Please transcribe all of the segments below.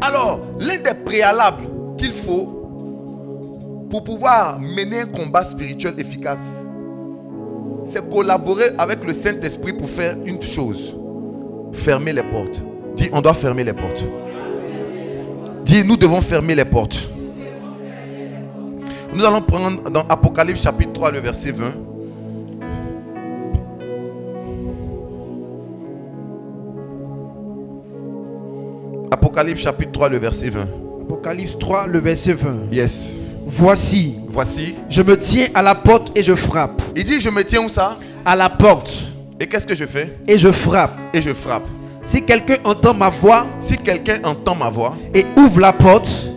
Alors, l'un des préalables qu'il faut pour pouvoir mener un combat spirituel efficace, c'est collaborer avec le Saint-Esprit pour faire une chose. Fermer les portes. Dis, on doit fermer les portes. Dis, nous devons fermer les portes. Nous allons prendre dans Apocalypse chapitre 3, le verset 20. Apocalypse chapitre 3, le verset 20. Apocalypse 3, le verset 20. Yes. Voici, je me tiens à la porte et je frappe. Il dit, je me tiens où ça? À la porte. Et qu'est-ce que je fais? Et je frappe. Et je frappe. Si quelqu'un entend ma voix, et ouvre la porte,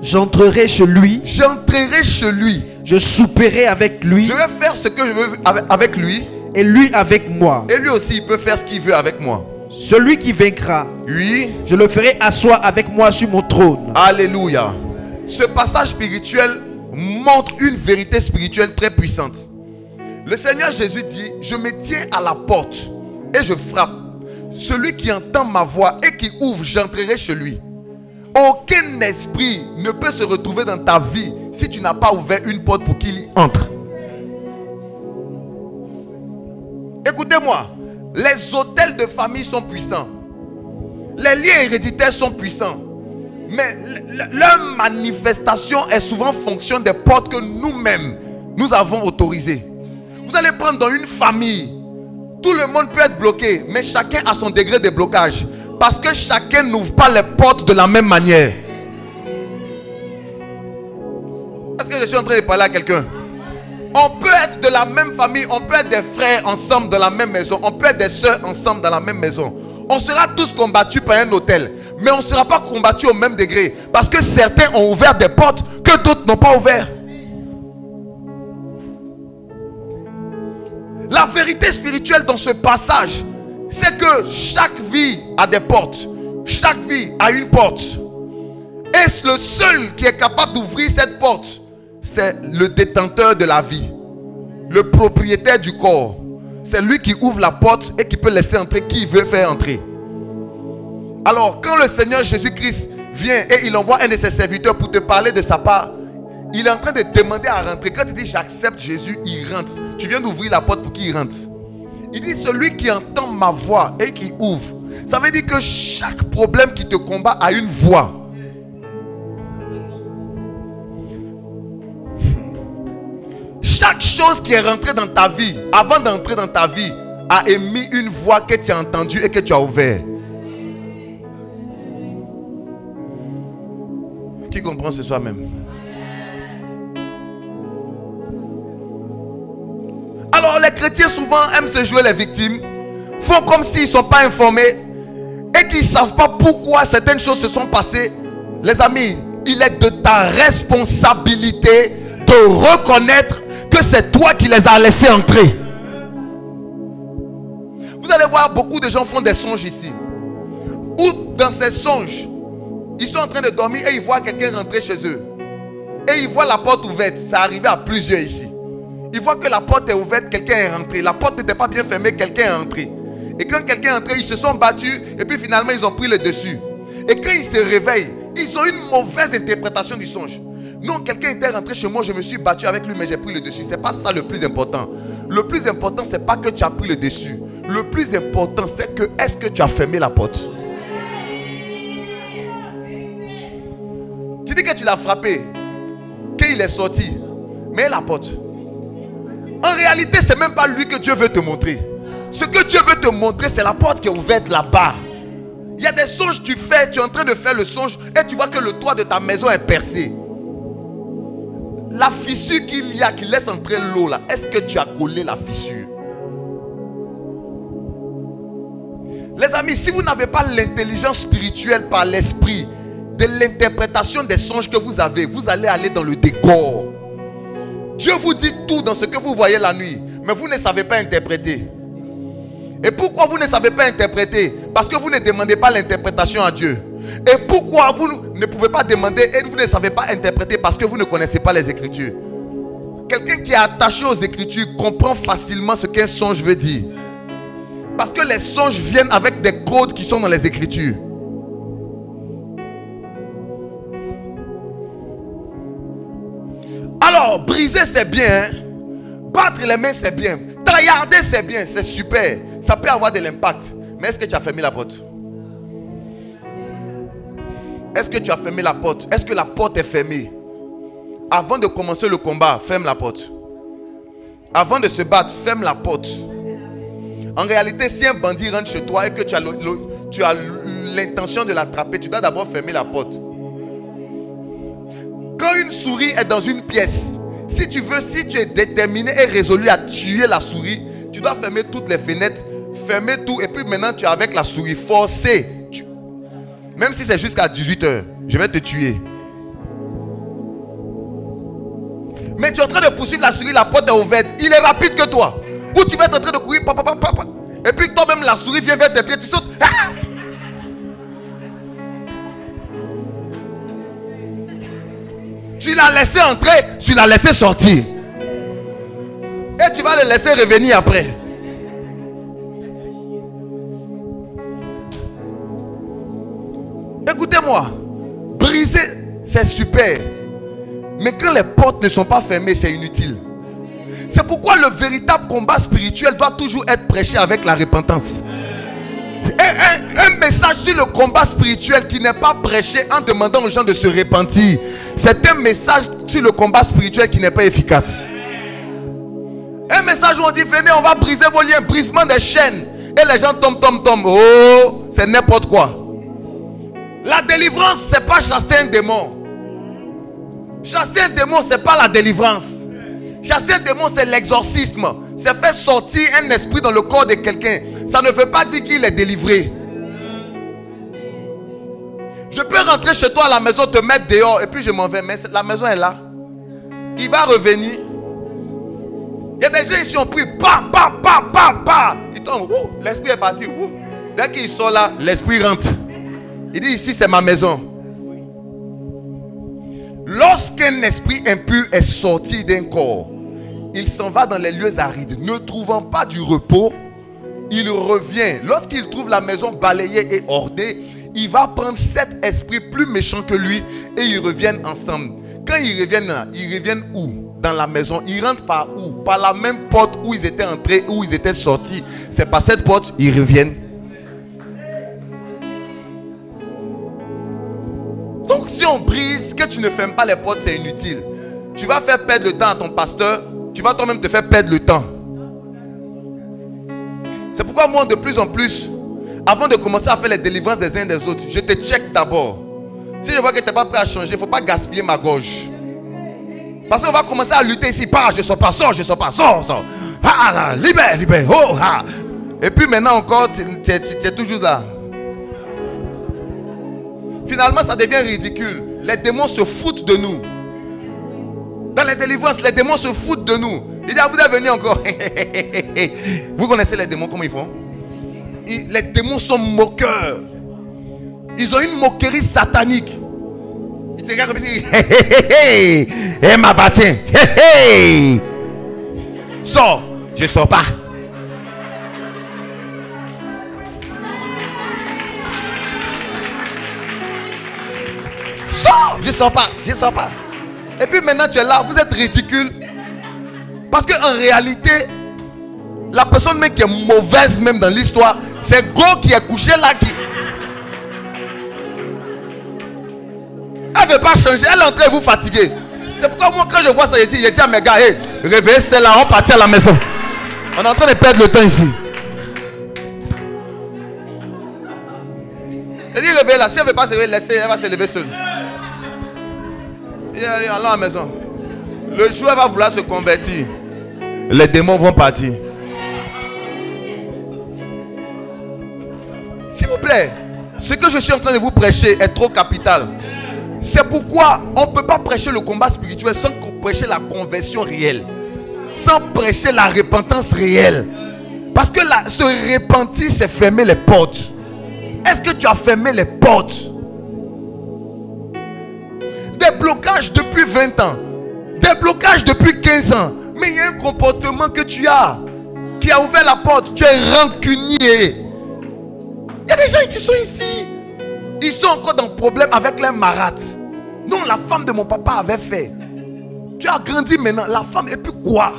j'entrerai chez lui. Je souperai avec lui. Je vais faire ce que je veux avec lui. Et lui avec moi. Et lui aussi, il peut faire ce qu'il veut avec moi. Celui qui vaincra, oui, je le ferai asseoir avec moi sur mon trône. Alléluia. Ce passage spirituel montre une vérité spirituelle très puissante. Le Seigneur Jésus dit, je me tiens à la porte et je frappe. Celui qui entend ma voix et qui ouvre, j'entrerai chez lui. Aucun esprit ne peut se retrouver dans ta vie si tu n'as pas ouvert une porte pour qu'il y entre. Écoutez-moi, les hôtels de famille sont puissants. Les liens héréditaires sont puissants. Mais leur manifestation est souvent fonction des portes que nous-mêmes, nous avons autorisées. Vous allez prendre dans une famille, tout le monde peut être bloqué, mais chacun a son degré de blocage. Parce que chacun n'ouvre pas les portes de la même manière. Est-ce que je suis en train de parler à quelqu'un? On peut être de la même famille, on peut être des frères ensemble dans la même maison, on peut être des soeurs ensemble dans la même maison. On sera tous combattus par un hôtel, mais on ne sera pas combattus au même degré. Parce que certains ont ouvert des portes que d'autres n'ont pas ouvert. La vérité spirituelle dans ce passage, c'est que chaque vie a des portes. Chaque vie a une porte. Et le seul qui est capable d'ouvrir cette porte, c'est le détenteur de la vie. Le propriétaire du corps. C'est lui qui ouvre la porte et qui peut laisser entrer qui veut faire entrer. Alors, quand le Seigneur Jésus-Christ vient et il envoie un de ses serviteurs pour te parler de sa part, il est en train de demander à rentrer. Quand il dit j'accepte Jésus, il rentre. Tu viens d'ouvrir la porte pour qu'il rentre. Il dit celui qui entend ma voix et qui ouvre. Ça veut dire que chaque problème qui te combat a une voix. Chaque chose qui est rentrée dans ta vie, avant d'entrer dans ta vie, a émis une voix que tu as entendue et que tu as ouverte. Qui comprend ce soir même? Alors les chrétiens souvent aiment se jouer les victimes, font comme s'ils ne sont pas informés et qu'ils ne savent pas pourquoi certaines choses se sont passées. Les amis, il est de ta responsabilité de reconnaître que c'est toi qui les as laissés entrer. Vous allez voir, beaucoup de gens font des songes ici. Ou dans ces songes, ils sont en train de dormir et ils voient quelqu'un rentrer chez eux. Et ils voient la porte ouverte. Ça arrivé à plusieurs ici. Ils voient que la porte est ouverte, quelqu'un est rentré. La porte n'était pas bien fermée, quelqu'un est entré. Et quand quelqu'un est entré, ils se sont battus et puis finalement ils ont pris le dessus. Et quand ils se réveillent, ils ont une mauvaise interprétation du songe. Non, quelqu'un était rentré chez moi, je me suis battu avec lui, mais j'ai pris le dessus. C'est pas ça le plus important. Le plus important, c'est pas que tu as pris le dessus. Le plus important, c'est que est-ce que tu as fermé la porte? Tu dis que tu l'as frappé, qu'il est sorti, mais la porte. En réalité, c'est même pas lui que Dieu veut te montrer. Ce que Dieu veut te montrer, c'est la porte qui est ouverte là-bas. Il y a des songes que tu fais, tu es en train de faire le songe et tu vois que le toit de ta maison est percé. La fissure qu'il y a qui laisse entrer l'eau là, est-ce que tu as collé la fissure? Les amis, si vous n'avez pas l'intelligence spirituelle par l'esprit de l'interprétation des songes que vous avez, vous allez aller dans le décor. Dieu vous dit tout dans ce que vous voyez la nuit, mais vous ne savez pas interpréter. Et pourquoi vous ne savez pas interpréter? Parce que vous ne demandez pas l'interprétation à Dieu. Et pourquoi vous ne pouvez pas demander et vous ne savez pas interpréter? Parce que vous ne connaissez pas les Écritures. Quelqu'un qui est attaché aux Écritures comprend facilement ce qu'un songe veut dire. Parce que les songes viennent avec des codes qui sont dans les Écritures. Alors, briser c'est bien, hein? Battre les mains c'est bien, taillarder c'est bien, c'est super. Ça peut avoir de l'impact. Mais est-ce que tu as fermé la porte? Est-ce que tu as fermé la porte? Est-ce que la porte est fermée? Avant de commencer le combat, ferme la porte. Avant de se battre, ferme la porte. En réalité, si un bandit rentre chez toi et que tu as l'intention de l'attraper, tu dois d'abord fermer la porte. Quand une souris est dans une pièce, si tu es déterminé et résolu à tuer la souris, tu dois fermer toutes les fenêtres, fermer tout, et puis maintenant tu es avec la souris, forcé. Même si c'est jusqu'à 18 h, je vais te tuer. Mais tu es en train de poursuivre la souris, la porte est ouverte, il est rapide que toi. Ou tu vas être en train de courir, et puis toi-même la souris vient vers tes pieds, tu sautes. Ah! Tu l'as laissé entrer, tu l'as laissé sortir. Et tu vas le laisser revenir après. Écoutez-moi, briser, c'est super. Mais quand les portes ne sont pas fermées, c'est inutile. C'est pourquoi le véritable combat spirituel doit toujours être prêché avec la repentance. Et un message sur le combat spirituel qui n'est pas prêché en demandant aux gens de se repentir, c'est un message sur le combat spirituel qui n'est pas efficace. Un message où on dit venez, on va briser vos liens, brisement des chaînes, et les gens tombent. Oh, c'est n'importe quoi. La délivrance, c'est pas chasser un démon. Chasser un démon, c'est pas la délivrance. Chasser un démon, c'est l'exorcisme. C'est faire sortir un esprit dans le corps de quelqu'un. Ça ne veut pas dire qu'il est délivré. Je peux rentrer chez toi à la maison, te mettre dehors, et puis je m'en vais. Mais la maison est là. Il va revenir. Il y a des gens ici qui ont pris. Ils tombent. L'esprit est parti. Dès qu'ils sont là, l'esprit rentre. Il dit ici c'est ma maison. Lorsqu'un esprit impur est sorti d'un corps, il s'en va dans les lieux arides, ne trouvant pas du repos, il revient. Lorsqu'il trouve la maison balayée et ordée, il va prendre 7 esprits plus méchants que lui et ils reviennent ensemble. Quand ils reviennent où? Dans la maison. Ils rentrent par où? Par la même porte où ils étaient entrés, où ils étaient sortis. C'est par cette porte ils reviennent. Donc si on brise, que tu ne fermes pas les portes, c'est inutile. Tu vas faire perdre le temps à ton pasteur. Tu vas toi-même te faire perdre le temps. C'est pourquoi moi de plus en plus, avant de commencer à faire les délivrances des uns des autres, je te check d'abord. Si je vois que tu n'es pas prêt à changer, il ne faut pas gaspiller ma gorge. Parce qu'on va commencer à lutter ici. Je ne sors pas, sors. Ah, libère. Oh, ah. Et puis maintenant encore, tu es toujours là. Finalement, ça devient ridicule. Les démons se foutent de nous. Dans les délivrances, les démons se foutent de nous. Il dit, vous êtes venus encore. Vous connaissez les démons, comment ils font? Les démons sont moqueurs. Ils ont une moquerie satanique. Ils te regardent comme si, hé, ma bâtin, sors, je ne sors pas. Sors, je ne sors pas. Et puis maintenant tu es là, vous êtes ridicule. Parce qu'en réalité, la personne même qui est mauvaise même dans l'histoire, c'est Go qui est couché là qui... Elle ne veut pas changer, elle est en train de vous fatiguer. C'est pourquoi moi quand je vois ça, je dis à mes gars, hey, réveillez celle-là, on partit à la maison. On est en train de perdre le temps ici. Elle dit réveillez-la, si elle ne veut pas se réveiller, laissez, elle va se lever seule. Allons à la maison. Le jour où elle va vouloir se convertir, les démons vont partir. S'il vous plaît, ce que je suis en train de vous prêcher est trop capital. C'est pourquoi on ne peut pas prêcher le combat spirituel sans prêcher la conversion réelle, sans prêcher la repentance réelle. Parce que se repentir, c'est fermer les portes. Est-ce que tu as fermé les portes? Des blocages depuis 20 ans, des blocages depuis 15 ans. Mais il y a un comportement que tu as qui a ouvert la porte. Tu es rancunier. Il y a des gens qui sont ici. Ils sont encore dans le problème avec les marâtres. Non, la femme de mon papa avait fait. Tu as grandi maintenant, la femme, et puis quoi?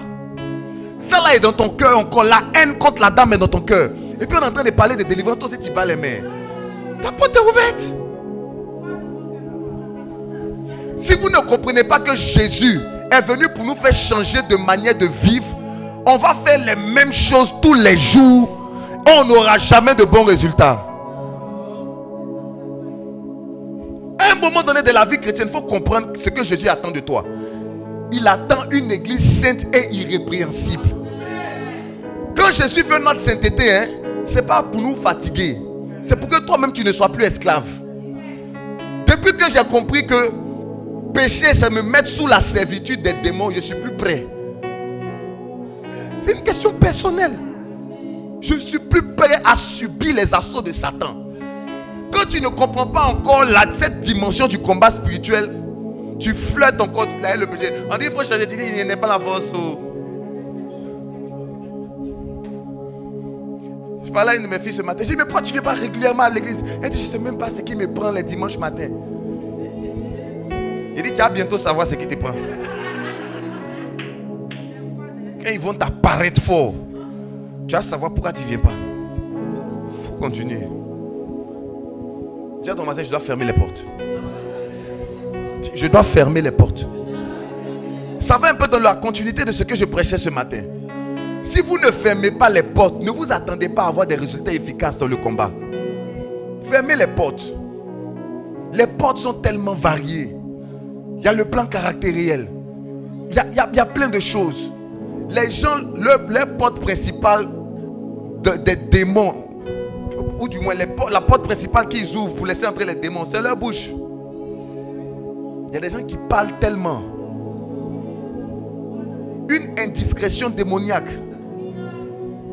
Ça là est dans ton cœur encore. La haine contre la dame est dans ton cœur. Et puis on est en train de parler de délivrance. Toi aussi tu bats les mains. Ta porte est ouverte. Si vous ne comprenez pas que Jésus est venu pour nous faire changer de manière de vivre, on va faire les mêmes choses tous les jours. On n'aura jamais de bons résultats. À un moment donné de la vie chrétienne, il faut comprendre ce que Jésus attend de toi. Il attend une église sainte et irrépréhensible. Quand Jésus veut notre sainteté, ce n'est pas pour nous fatiguer. C'est pour que toi-même tu ne sois plus esclave. Depuis que j'ai compris que péché, c'est me mettre sous la servitude des démons, je ne suis plus prêt. C'est une question personnelle. Je ne suis plus prêt à subir les assauts de Satan. Quand tu ne comprends pas encore cette dimension du combat spirituel, tu flirtes encore le péché. On dit qu'il faut changer, tu dis il n'y a pas la force. Je parlais à une de mes filles ce matin. Je dis mais pourquoi tu ne viens pas régulièrement à l'église? Elle dit je ne sais même pas ce qui me prend les dimanches matin. Il dit tu vas bientôt savoir ce qui te prend. Quand ils vont t'apparaître fort, tu vas savoir pourquoi tu ne viens pas. Il faut continuer. Dis à ton voisin, je dois fermer les portes. Je dois fermer les portes. Ça va un peu dans la continuité de ce que je prêchais ce matin. Si vous ne fermez pas les portes, ne vous attendez pas à avoir des résultats efficaces dans le combat. Fermez les portes. Les portes sont tellement variées. Il y a le plan caractériel. Il y a plein de choses. Les gens, leur porte principale des démons, ou du moins la porte principale qu'ils ouvrent pour laisser entrer les démons, c'est leur bouche. Il y a des gens qui parlent tellement. Une indiscrétion démoniaque.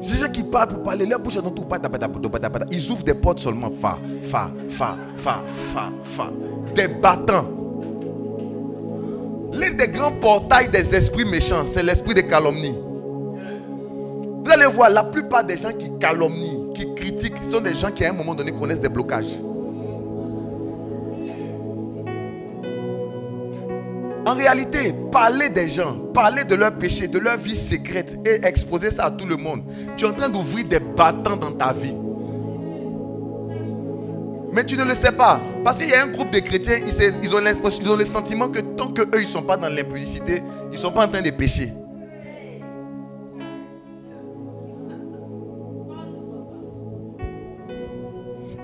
Des gens qui parlent pour parler, leur bouche est dans tout. Ils ouvrent des portes seulement. Fa. Des battants. L'un des grands portails des esprits méchants, c'est l'esprit de calomnie. Vous allez voir, la plupart des gens qui calomnient, qui critiquent, sont des gens qui à un moment donné connaissent des blocages. En réalité, parler des gens, parler de leurs péchés, de leur vie secrète et exposer ça à tout le monde, tu es en train d'ouvrir des battants dans ta vie. Mais tu ne le sais pas. Parce qu'il y a un groupe de chrétiens, ils ont le sentiment que tant qu'eux, ils ne sont pas dans l'impudicité, ils ne sont pas en train de pécher.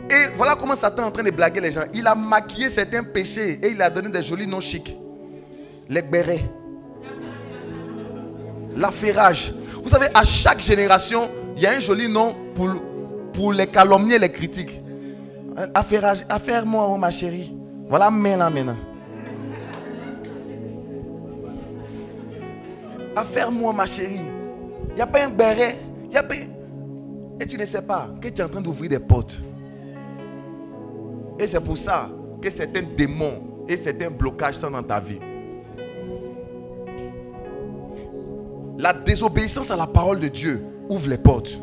Et voilà comment Satan est en train de blaguer les gens. Il a maquillé certains péchés et il a donné des jolis noms chics. Les bérets, l'affairage. Vous savez, à chaque génération, il y a un joli nom pour les calomnier, les critiques. Affairage, affaire-moi, oh, ma chérie. Voilà, maintenant. Affaire-moi, ma chérie. Il n'y a pas un béret. Et tu ne sais pas que tu es en train d'ouvrir des portes. Et c'est pour ça que certains démons et certains blocages sont dans ta vie. La désobéissance à la parole de Dieu ouvre les portes.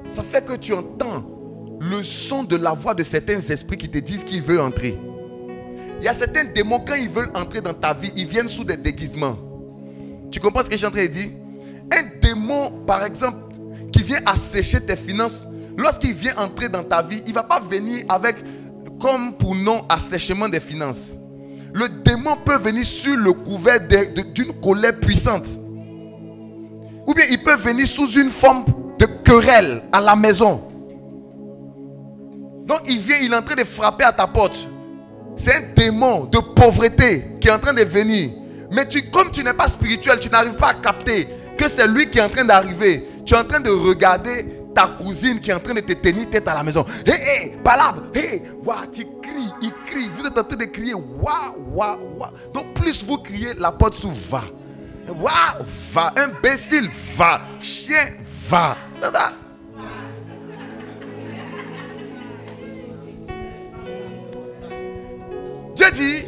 Ça fait que tu entends le son de la voix de certains esprits qui te disent qu'ils veulent entrer. Il y a certains démons, quand ils veulent entrer dans ta vie, ils viennent sous des déguisements. Tu comprends ce que je suis en train de dire? Un démon, par exemple, qui vient assécher tes finances, lorsqu'il vient entrer dans ta vie, il ne va pas venir avec, comme pour nom, assèchement des finances. Le démon peut venir sur le couvert d'une colère puissante. Ou bien il peut venir sous une forme de querelle à la maison. Donc il vient, il est en train de frapper à ta porte. C'est un démon de pauvreté qui est en train de venir. Mais comme tu n'es pas spirituel, tu n'arrives pas à capter que c'est lui qui est en train d'arriver. Tu es en train de regarder ta cousine qui est en train de te tenir tête à la maison. Hé, Palab, hé, waouh, tu cries, il crie. Vous êtes en train de crier, waouh. Donc plus vous criez, la porte s'ouvre, va. Waouh, va, imbécile, va, chien, va. Dieu dit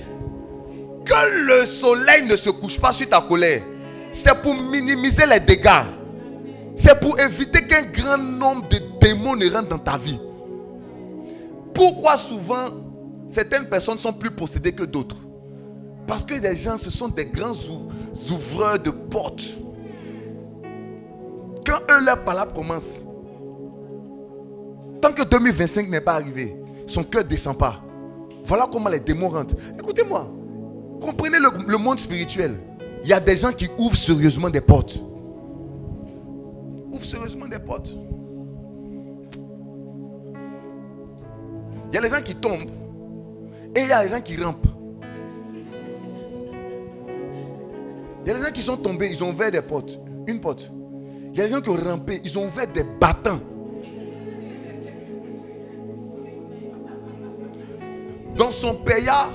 que le soleil ne se couche pas sur ta colère. C'est pour minimiser les dégâts. C'est pour éviter qu'un grand nombre de démons ne rentrent dans ta vie. Pourquoi souvent certaines personnes sont plus possédées que d'autres? Parce que les gens, ce sont des grands ouvreurs de portes. Quand eux, leur palabre commence, tant que 2025 n'est pas arrivé, son cœur ne descend pas. Voilà comment les démons rentrent. Écoutez-moi, comprenez le monde spirituel. Il y a des gens qui ouvrent sérieusement des portes. Ouvrent sérieusement des portes. Il y a les gens qui tombent et il y a les gens qui rampent. Il y a les gens qui sont tombés, ils ont ouvert des portes. Une porte. Il y a les gens qui ont rampé, ils ont ouvert des battants. Dans son paya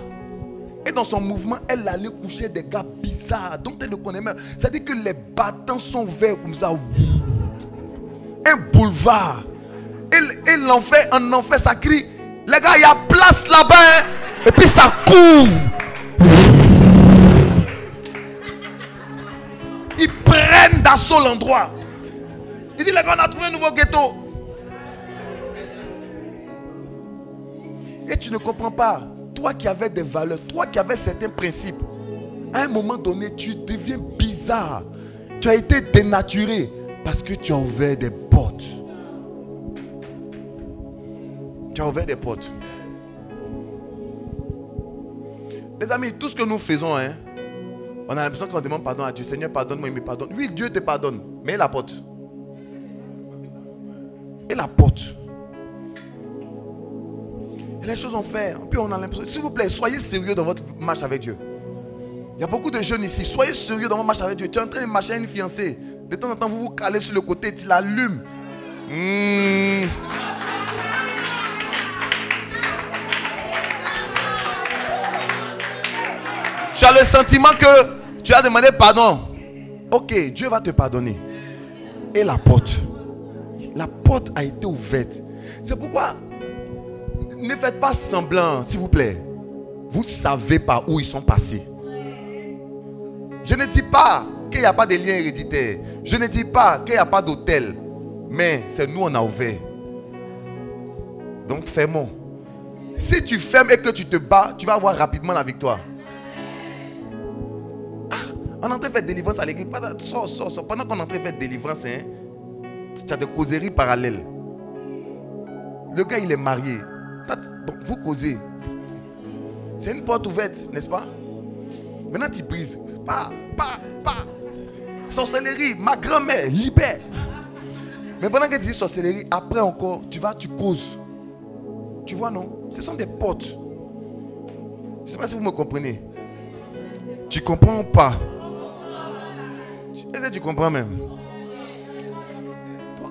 et dans son mouvement, elle allait coucher des gars bizarres dont elle ne connaît même. C'est-à-dire que les battants sont ouverts comme ça. Un boulevard. Et l'enfer, en enfer, ça crie. Les gars, il y a place là-bas. Hein? Et puis ça court. Ils prennent d'assaut l'endroit. Il dit, les gars, on a trouvé un nouveau ghetto. Et tu ne comprends pas. Toi qui avais des valeurs, toi qui avais certains principes, à un moment donné, tu deviens bizarre. Tu as été dénaturé parce que tu as ouvert des portes. Tu as ouvert des portes. Les amis, tout ce que nous faisons, hein, on a l'impression qu'on demande pardon à Dieu. Seigneur, pardonne-moi, il me pardonne. Oui, Dieu te pardonne, mais il apporte. Il apporte. Et les choses ont fait. Puis on a l'impression. S'il vous plaît, soyez sérieux dans votre marche avec Dieu. Il y a beaucoup de jeunes ici. Soyez sérieux dans votre marche avec Dieu. Tu es en train de marcher avec une fiancée. De temps en temps, vous vous calez sur le côté, tu l'allumes. Tu as le sentiment que tu as demandé pardon. Ok, Dieu va te pardonner. Et la porte a été ouverte. C'est pourquoi ne faites pas semblant, s'il vous plaît. Vous savez par où ils sont passés. Je ne dis pas qu'il n'y a pas de lien héréditaire. Je ne dis pas qu'il n'y a pas d'hôtel. Mais c'est nous, on a ouvert. Donc fermons. Si tu fermes et que tu te bats, tu vas avoir rapidement la victoire. On est en train de faire délivrance à l'église. Sors. Pendant qu'on est en train de faire délivrance, hein, tu as des causeries parallèles. Le gars, il est marié. Donc, vous causez. C'est une porte ouverte, n'est-ce pas? Maintenant, tu brises. Sorcellerie, ma grand-mère, libère. Mais pendant que tu dis sorcellerie, après encore, tu causes. Tu vois, non? Ce sont des portes. Je ne sais pas si vous me comprenez. Tu comprends ou pas? Est-ce que tu comprends même?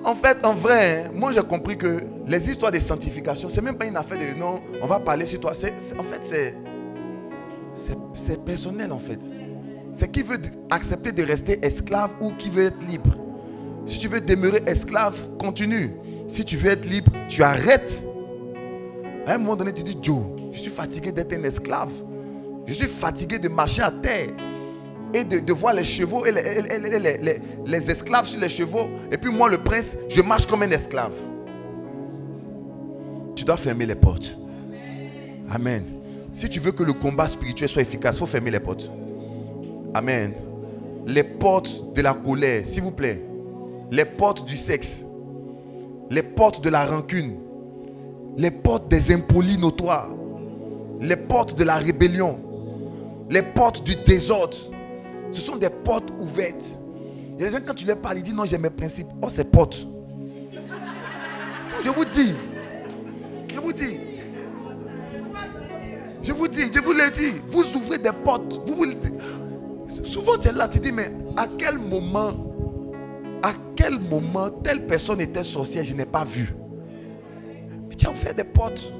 En fait, en vrai, hein, moi j'ai compris que les histoires de sanctification, c'est même pas une affaire de non, on va parler sur toi. En fait, c'est personnel en fait. C'est qui veut accepter de rester esclave ou qui veut être libre. Si tu veux demeurer esclave, continue. Si tu veux être libre, tu arrêtes. À un moment donné, tu dis, Joe, je suis fatigué d'être un esclave. Je suis fatigué de marcher à terre. Et de voir les chevaux et les esclaves sur les chevaux. Et puis moi, le prince, je marche comme un esclave. Tu dois fermer les portes. Amen. Si tu veux que le combat spirituel soit efficace, il faut fermer les portes. Amen. Les portes de la colère, s'il vous plaît. Les portes du sexe. Les portes de la rancune. Les portes des impolis notoires. Les portes de la rébellion. Les portes du désordre. Ce sont des portes ouvertes. Il y a des gens, quand tu leur parles, ils disent non, j'ai mes principes. Oh, c'est portes. Je vous dis. Je vous le dis. Vous ouvrez des portes. Souvent, tu es là, tu dis, mais à quel moment telle personne était sorcière, je n'ai pas vu. Mais tu as ouvert des portes.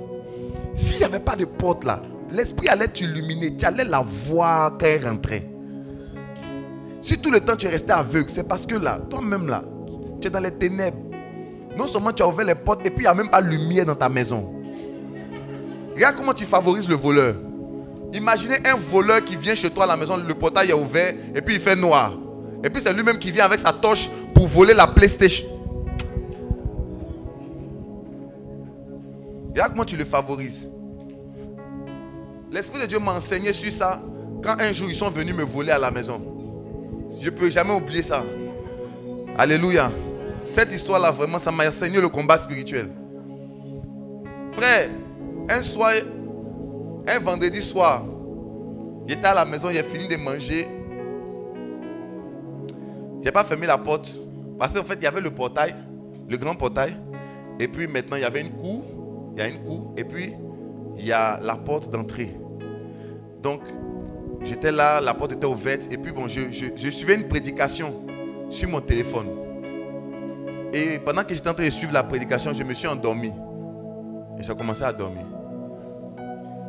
S'il n'y avait pas de porte là, l'esprit allait t'illuminer. Tu allais la voir quand elle rentrait. Si tout le temps tu es resté aveugle, c'est parce que là, toi-même là, tu es dans les ténèbres. Non seulement tu as ouvert les portes, et puis il n'y a même pas de lumière dans ta maison. Regarde comment tu favorises le voleur. Imaginez un voleur qui vient chez toi à la maison, le portail est ouvert, et puis il fait noir. Et puis c'est lui-même qui vient avec sa torche pour voler la PlayStation. Regarde comment tu le favorises. L'Esprit de Dieu m'a enseigné sur ça Quand un jour ils sont venus me voler à la maison. Je ne peux jamais oublier ça. Alléluia. Cette histoire-là, vraiment, ça m'a enseigné le combat spirituel. Frère, un soir, un vendredi soir, j'étais à la maison, j'ai fini de manger. Je n'ai pas fermé la porte. Parce qu'en fait, il y avait le portail, le grand portail. Et puis maintenant, il y avait une cour. Il y a une cour. Et puis, il y a la porte d'entrée. Donc, j'étais là, la porte était ouverte. Et puis, bon, je suivais une prédication sur mon téléphone. Et pendant que j'étais en train de suivre la prédication, je me suis endormi. Et j'ai commencé à dormir.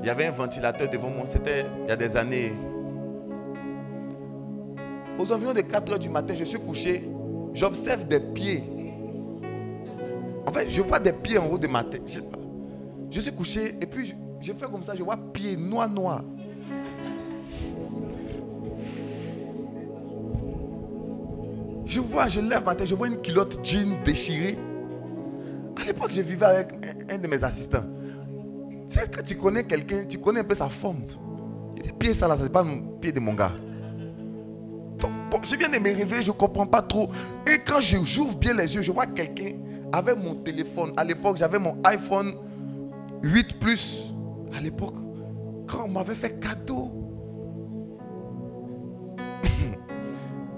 Il y avait un ventilateur devant moi. C'était il y a des années. Aux environs de 4 h du matin, je suis couché. J'observe des pieds. En fait, je vois des pieds en haut de ma tête. Je suis couché et puis je fais comme ça. Je vois pieds noirs. Je lève ma tête, je vois une culotte jean déchirée. À l'époque, je vivais avec un de mes assistants. Tu sais que tu connais quelqu'un, tu connais un peu sa forme. Les pieds, ça là, c'est pas le pied de mon gars. Donc, bon, je viens de me réveiller, je ne comprends pas trop. Et quand j'ouvre bien les yeux, je vois quelqu'un avec mon téléphone. À l'époque, j'avais mon iPhone 8 Plus. À l'époque, quand on m'avait fait cadeau.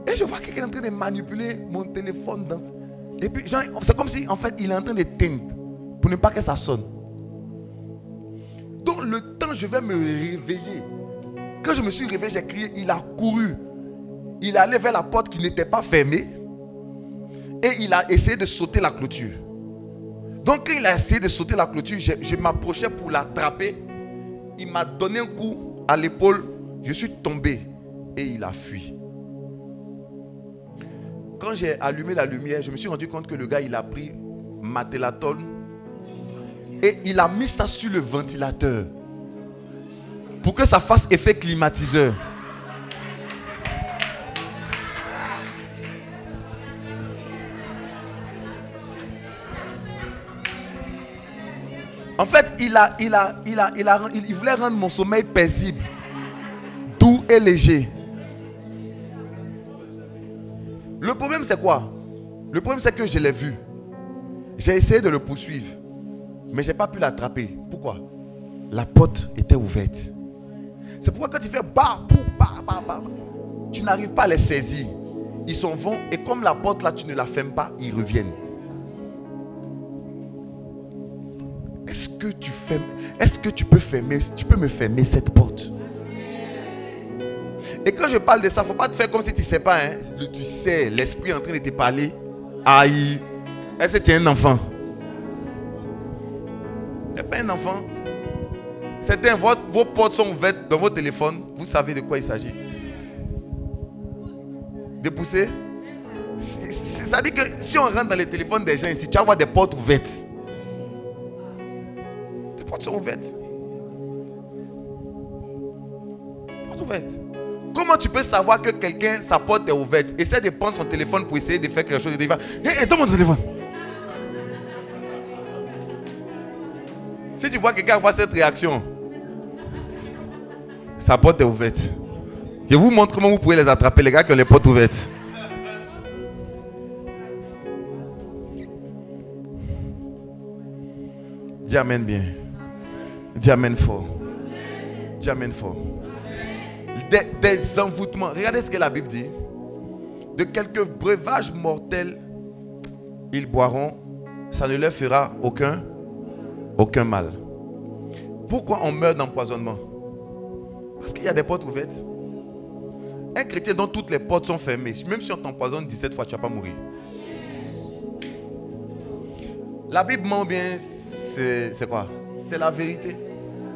Et je vois quelqu'un en train de manipuler mon téléphone. Et puis, c'est comme si, en fait, il est en train de teindre pour ne pas que ça sonne. Donc, le temps, je vais me réveiller. Quand je me suis réveillé, j'ai crié, il a couru. Il allait vers la porte qui n'était pas fermée. Et il a essayé de sauter la clôture. Donc, quand il a essayé de sauter la clôture, je m'approchais pour l'attraper. Il m'a donné un coup à l'épaule. Je suis tombé. Et il a fui. Quand j'ai allumé la lumière, je me suis rendu compte que le gars, il a pris Matélatol et il a mis ça sur le ventilateur pour que ça fasse effet climatiseur. En fait, il voulait rendre mon sommeil paisible, doux et léger. Le problème, c'est quoi? Le problème, c'est que je l'ai vu. J'ai essayé de le poursuivre. Mais je n'ai pas pu l'attraper. Pourquoi? La porte était ouverte. C'est pourquoi quand tu fais tu n'arrives pas à les saisir. Ils s'en vont et comme la porte là, tu ne la fermes pas, ils reviennent. Est-ce que tu peux me fermer cette porte? Et quand je parle de ça, il ne faut pas te faire comme si tu ne sais pas. Tu sais, l'esprit est en train de te parler. Aïe. Est-ce que tu es un enfant? Tu n'es pas un enfant. Certains, vos portes sont ouvertes dans votre téléphone. Vous savez de quoi il s'agit. De pousser. Ça dit que si on rentre dans les téléphones des gens ici, tu vas voir des portes ouvertes. Les portes sont ouvertes. Portes ouvertes. Comment tu peux savoir que quelqu'un, sa porte est ouverte? Essaie de prendre son téléphone pour essayer de faire quelque chose. Hé, donne mon téléphone. Si tu vois quelqu'un avoir cette réaction, sa porte est ouverte. Je vous montre comment vous pouvez les attraper, les gars qui ont les portes ouvertes. Dis amen bien. Dis amen fort. Dis amen fort. Des envoûtements. Regardez ce que la Bible dit. De quelques breuvages mortels, ils boiront. Ça ne leur fera aucun mal. Pourquoi on meurt d'empoisonnement? Parce qu'il y a des portes ouvertes. Un chrétien dont toutes les portes sont fermées, même si on t'empoisonne 17 fois, tu ne vas pas mourir. La Bible ment bien, c'est quoi? C'est la vérité.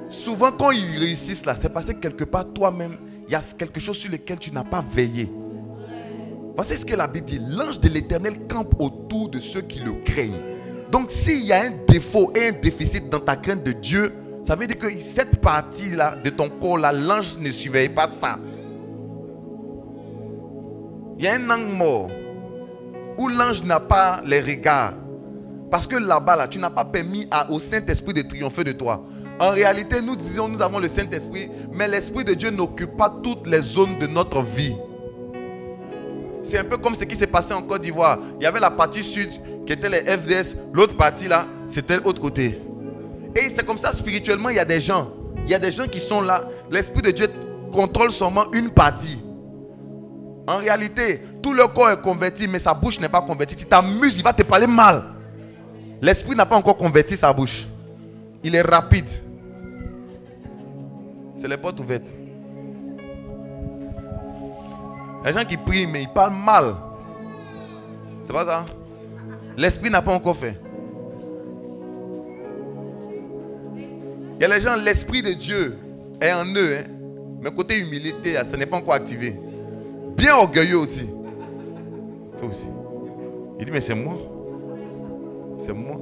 Souvent quand ils réussissent là, c'est parce que quelque part toi-même, il y a quelque chose sur lequel tu n'as pas veillé. Voici ce que la Bible dit. L'ange de l'Éternel campe autour de ceux qui le craignent. Donc s'il y a un défaut et un déficit dans ta crainte de Dieu, ça veut dire que cette partie-là de ton corps-là, l'ange ne surveille pas ça. Il y a un angle mort où l'ange n'a pas les regards. Parce que là-bas, là, tu n'as pas permis au Saint-Esprit de triompher de toi. En réalité, nous disons nous avons le Saint-Esprit, mais l'Esprit de Dieu n'occupe pas toutes les zones de notre vie. C'est un peu comme ce qui s'est passé en Côte d'Ivoire. Il y avait la partie sud qui était les FDS, l'autre partie là, c'était l'autre côté. Et c'est comme ça spirituellement, il y a des gens qui sont là. L'Esprit de Dieu contrôle seulement une partie. En réalité, tout le corps est converti, mais sa bouche n'est pas convertie. Tu t'amuses, il va te parler mal. L'Esprit n'a pas encore converti sa bouche. Il est rapide. C'est les portes ouvertes. Les gens qui prient, mais ils parlent mal. C'est pas ça? L'Esprit n'a pas encore fait. Il y a les gens, l'Esprit de Dieu est en eux. Mais côté humilité, ça n'est pas encore activé. Bien orgueilleux aussi. Toi aussi. Il dit, mais c'est moi. C'est moi.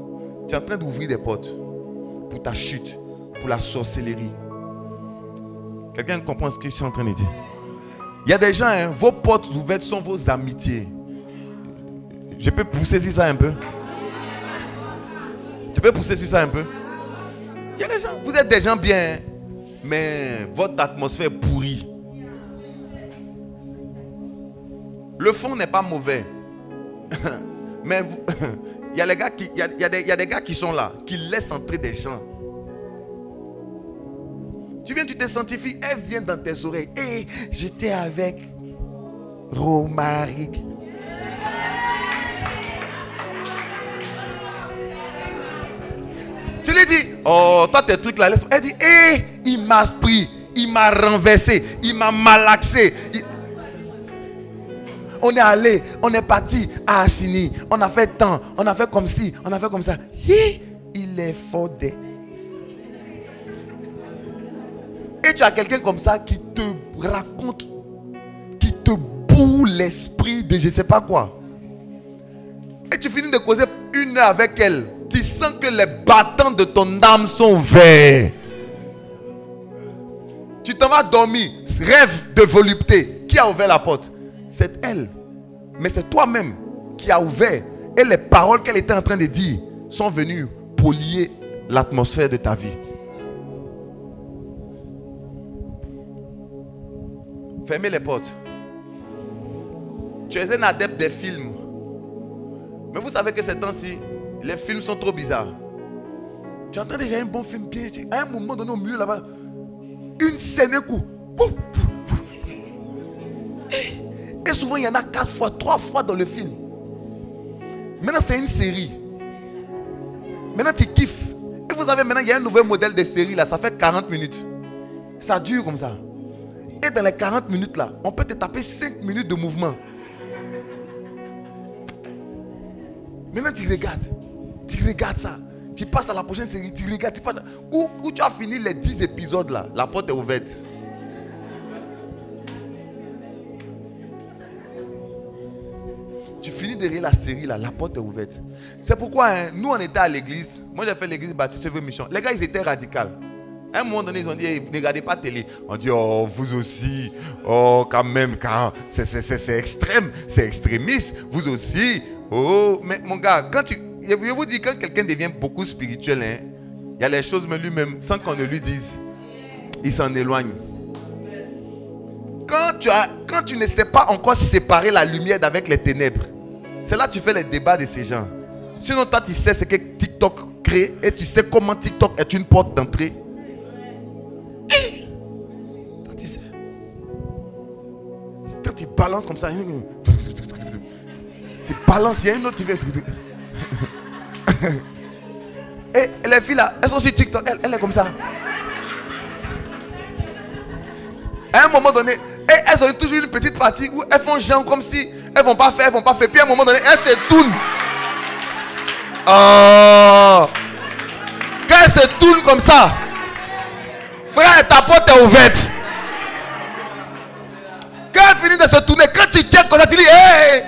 Tu es en train d'ouvrir des portes pour ta chute, pour la sorcellerie. Quelqu'un comprend ce que je suis en train de dire? Il y a des gens, vos portes ouvertes sont vos amitiés. Je peux pousser sur ça un peu? Je peux pousser sur ça un peu? Il y a des gens, vous êtes des gens bien, mais votre atmosphère est pourrie. Le fond n'est pas mauvais. Mais il y a des gars qui sont là, qui laissent entrer des gens. Tu viens, tu te sanctifies, elle vient dans tes oreilles. Et j'étais avec Romaric. Tu lui dis, oh, toi tes trucs là, laisse. Elle dit, il m'a pris, il m'a renversé, il m'a malaxé. On est allé, on est parti à Assini, on a fait tant, on a fait comme ci, on a fait comme ça. Il est fondé. Et tu as quelqu'un comme ça qui te raconte, qui te bourre l'esprit de je ne sais pas quoi. Et tu finis de causer 1 heure avec elle. Tu sens que les battants de ton âme sont verts. Tu t'en vas dormir, rêve de volupté. Qui a ouvert la porte? C'est elle. Mais c'est toi-même qui a ouvert. Et les paroles qu'elle était en train de dire sont venues polluer l'atmosphère de ta vie. Fermez les portes. Tu es un adepte des films. Mais vous savez que ces temps-ci, les films sont trop bizarres. Tu es en train de regarder un bon film bien. À un moment donné, au milieu là-bas, une scène, un coup. Et souvent, il y en a 4 fois, 3 fois dans le film. Maintenant, c'est une série. Maintenant, tu kiffes. Et vous savez, maintenant, il y a un nouvel modèle de série là. Ça fait 40 minutes. Ça dure comme ça. Et dans les 40 minutes là, on peut te taper 5 minutes de mouvement. Maintenant, tu regardes ça. Tu passes à la prochaine série, tu regardes, tu passes. Où tu as fini les 10 épisodes là, la porte est ouverte. Tu finis de regarder la série là, la porte est ouverte. C'est pourquoi nous on était à l'église. Moi j'ai fait l'église baptiste mission. Les gars ils étaient radicaux. À un moment donné ils ont dit ne regardez pas télé. On dit oh vous aussi, oh quand même car c'est extrême, c'est extrémiste. Vous aussi, oh mais mon gars quand je vous dis quand quelqu'un devient beaucoup spirituel, il y a les choses même lui-même sans qu'on ne lui dise, il s'en éloigne. Quand tu ne sais pas encore séparer la lumière d'avec les ténèbres, c'est là que tu fais les débats de ces gens. Sinon toi tu sais ce que TikTok crée et tu sais comment TikTok est une porte d'entrée. Toi tu sais. Quand tu balances comme ça, tu balances, il y a une autre qui vient. Et les filles là, elles sont sur TikTok, elle est comme ça. À un moment donné, elles ont toujours une petite partie où elles font genre comme si elles vont pas faire. Puis à un moment donné, elles se tournent. Quand elles se tournent comme ça, frère, ta porte est ouverte. Quand elle finit de se tourner, quand tu tiens comme ça, tu dis hey!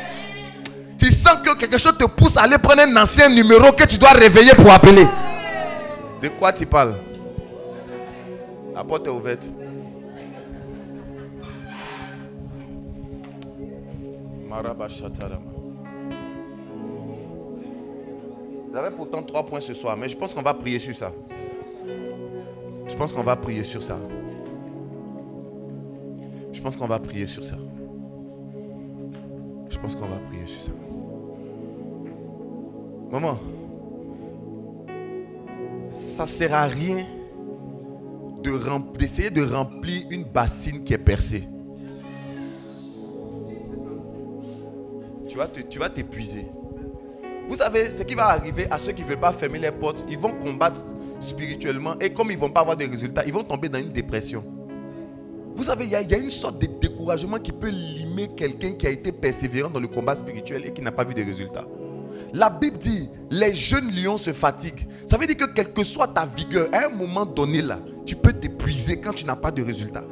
Tu sens que quelque chose te pousse à aller prendre un ancien numéro que tu dois réveiller pour appeler. De quoi tu parles? La porte est ouverte. J'avais pourtant 3 points ce soir, mais je pense qu'on va prier sur ça. Je pense qu'on va prier sur ça. Je pense qu'on va prier sur ça. Je pense qu'on va prier sur ça. Maman, ça ne sert à rien d'essayer de remplir une bassine qui est percée. Tu vas t'épuiser. Vous savez, ce qui va arriver à ceux qui ne veulent pas fermer les portes, ils vont combattre spirituellement et comme ils ne vont pas avoir de résultats, ils vont tomber dans une dépression. Vous savez, il y a une sorte de découragement qui peut limer quelqu'un qui a été persévérant dans le combat spirituel et qui n'a pas vu de résultats. La Bible dit, les jeunes lions se fatiguent. Ça veut dire que quelle que soit ta vigueur, à un moment donné là, tu peux t'épuiser quand tu n'as pas de résultats.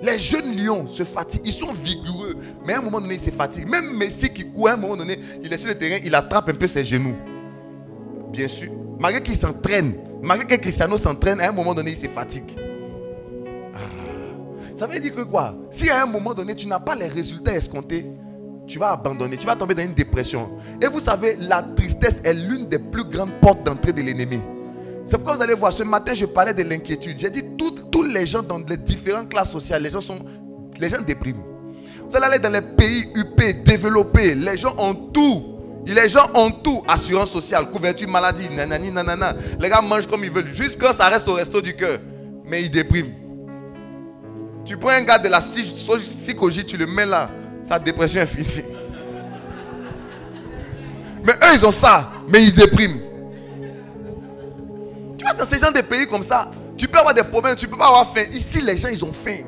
Les jeunes lions se fatiguent, ils sont vigoureux, mais à un moment donné, ils se fatiguent. Même Messi qui court, à un moment donné, il est sur le terrain, il attrape un peu ses genoux. Bien sûr. Malgré qu'il s'entraîne, malgré que Cristiano s'entraîne, à un moment donné, il se fatigue. Ça veut dire que quoi? Si à un moment donné, tu n'as pas les résultats escomptés, tu vas abandonner, tu vas tomber dans une dépression. Et vous savez, la tristesse est l'une des plus grandes portes d'entrée de l'ennemi. C'est pourquoi vous allez voir, ce matin, je parlais de l'inquiétude. J'ai dit, tous les gens dans les différentes classes sociales, les gens dépriment. Vous allez aller dans les pays UP, développés, les gens ont tout. Les gens ont tout. Assurance sociale, couverture maladie, nanani, nanana. Les gars mangent comme ils veulent, juste quand ça reste au resto du cœur. Mais ils dépriment. Tu prends un gars de la psychologie, tu le mets là, sa dépression est finie. Mais eux, ils ont ça, mais ils dépriment. Tu vois, dans ces gens de pays comme ça, tu peux avoir des problèmes, tu peux pas avoir faim. Ici, les gens, ils ont faim.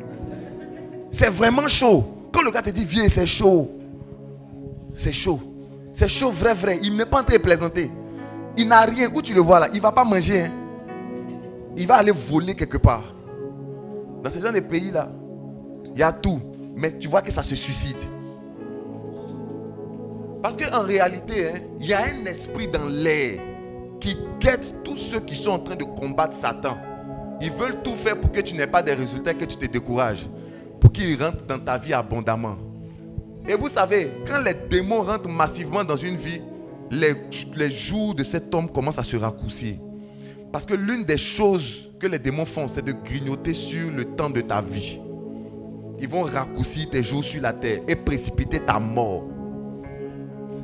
C'est vraiment chaud. Quand le gars te dit, viens, c'est chaud. C'est chaud. C'est chaud, vrai. Il n'est pas en train de plaisanter. Il n'a rien. Où tu le vois là? Il ne va pas manger. Hein. Il va aller voler quelque part. Dans ces gens de pays là, il y a tout. Mais tu vois que ça se suicide. Parce qu'en réalité, hein, il y a un esprit dans l'air qui guette tous ceux qui sont en train de combattre Satan. Ils veulent tout faire pour que tu n'aies pas de résultats, que tu te décourages. Pour qu'il rentre dans ta vie abondamment. Et vous savez, quand les démons rentrent massivement dans une vie, les jours de cet homme commencent à se raccourcir. Parce que l'une des choses que les démons font, c'est de grignoter sur le temps de ta vie. Ils vont raccourcir tes jours sur la terre et précipiter ta mort.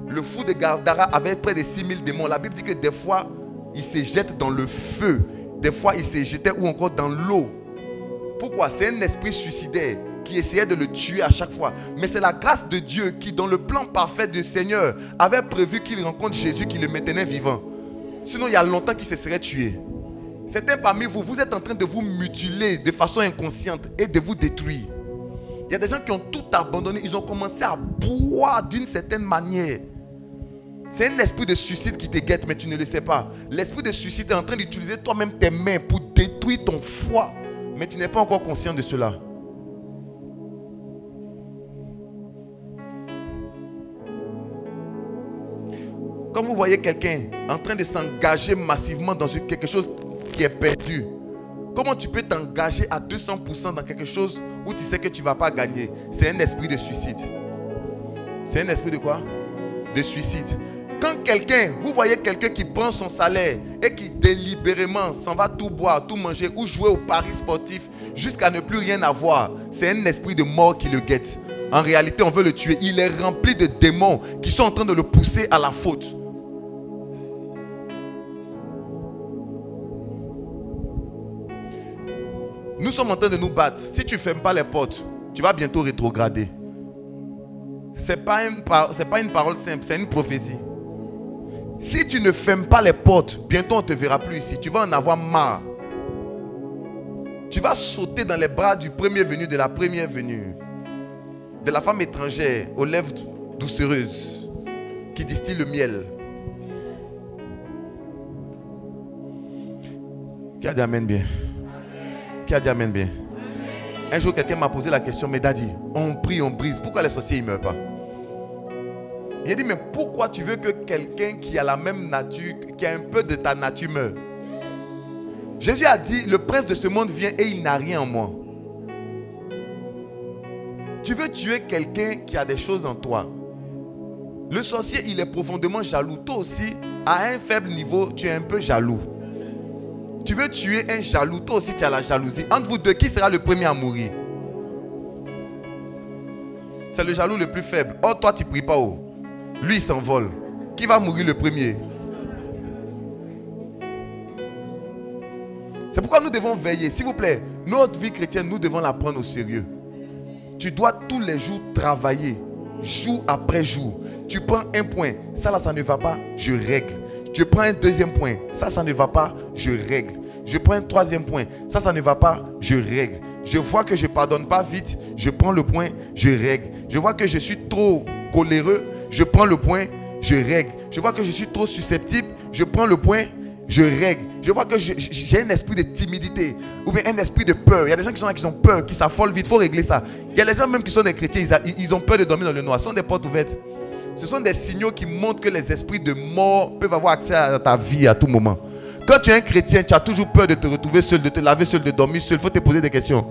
Le fou de Gadara avait près de 6000 démons. La Bible dit que des fois, il se jette dans le feu. Des fois, il se jetait ou encore dans l'eau. Pourquoi? C'est un esprit suicidaire qui essayait de le tuer à chaque fois. Mais c'est la grâce de Dieu qui, dans le plan parfait du Seigneur, avait prévu qu'il rencontre Jésus qui le maintenait vivant. Sinon, il y a longtemps qu'il se serait tué. Certains parmi vous, vous êtes en train de vous mutiler de façon inconsciente et de vous détruire. Il y a des gens qui ont tout abandonné. Ils ont commencé à boire d'une certaine manière. C'est un esprit de suicide qui te guette, mais tu ne le sais pas. L'esprit de suicide est en train d'utiliser toi-même tes mains pour détruire ton foie. Mais tu n'es pas encore conscient de cela. Quand vous voyez quelqu'un en train de s'engager massivement dans quelque chose qui est perdu, comment tu peux t'engager à 200% dans quelque chose où tu sais que tu ne vas pas gagner? C'est un esprit de suicide. C'est un esprit de quoi? De suicide. Quand vous voyez quelqu'un qui prend son salaire et qui délibérément s'en va tout boire, tout manger ou jouer au paris sportif jusqu'à ne plus rien avoir, c'est un esprit de mort qui le guette. En réalité, on veut le tuer. Il est rempli de démons qui sont en train de le pousser à la faute. Nous sommes en train de nous battre. Si tu ne fermes pas les portes, tu vas bientôt rétrograder. Ce n'est pas une parole simple, c'est une prophétie. Si tu ne fermes pas les portes, bientôt on ne te verra plus ici. Tu vas en avoir marre. Tu vas sauter dans les bras du premier venu, de la première venue. De la femme étrangère aux lèvres doucereuses qui distille le miel. Qui a dit amen bien? Qui a dit amen bien? Un jour, quelqu'un m'a posé la question, mais Daddy, on prie, on brise. Pourquoi les sorciers ne meurent pas? Il a dit, mais pourquoi tu veux que quelqu'un qui a la même nature, qui a un peu de ta nature meure? Jésus a dit, le prince de ce monde vient et il n'a rien en moi. Tu veux tuer quelqu'un qui a des choses en toi. Le sorcier, il est profondément jaloux. Toi aussi, à un faible niveau, tu es un peu jaloux. Tu veux tuer un jaloux, toi aussi tu as la jalousie. Entre vous deux, qui sera le premier à mourir? C'est le jaloux le plus faible. Oh, toi tu ne pries pas haut. Lui il s'envole. Qui va mourir le premier? C'est pourquoi nous devons veiller. S'il vous plaît, notre vie chrétienne, nous devons la prendre au sérieux. Tu dois tous les jours travailler, jour après jour. Tu prends un point, ça là, ça ne va pas, je règle. Je prends un deuxième point, ça ne va pas, je règle. Je prends un troisième point, ça ne va pas, je règle. Je vois que je ne pardonne pas vite, je prends le point, je règle. Je vois que je suis trop coléreux, je prends le point, je règle. Je vois que je suis trop susceptible, je prends le point, je règle. Je vois que j'ai un esprit de timidité ou bien un esprit de peur. Il y a des gens qui sont là qui ont peur, qui s'affolent vite. Il faut régler ça. Il y a des gens même qui sont des chrétiens, ils ont peur de dormir dans le noir. Ce sont des portes ouvertes. Ce sont des signaux qui montrent que les esprits de mort peuvent avoir accès à ta vie à tout moment. Quand tu es un chrétien, tu as toujours peur de te retrouver seul, de te laver seul, de dormir seul. Il faut te poser des questions.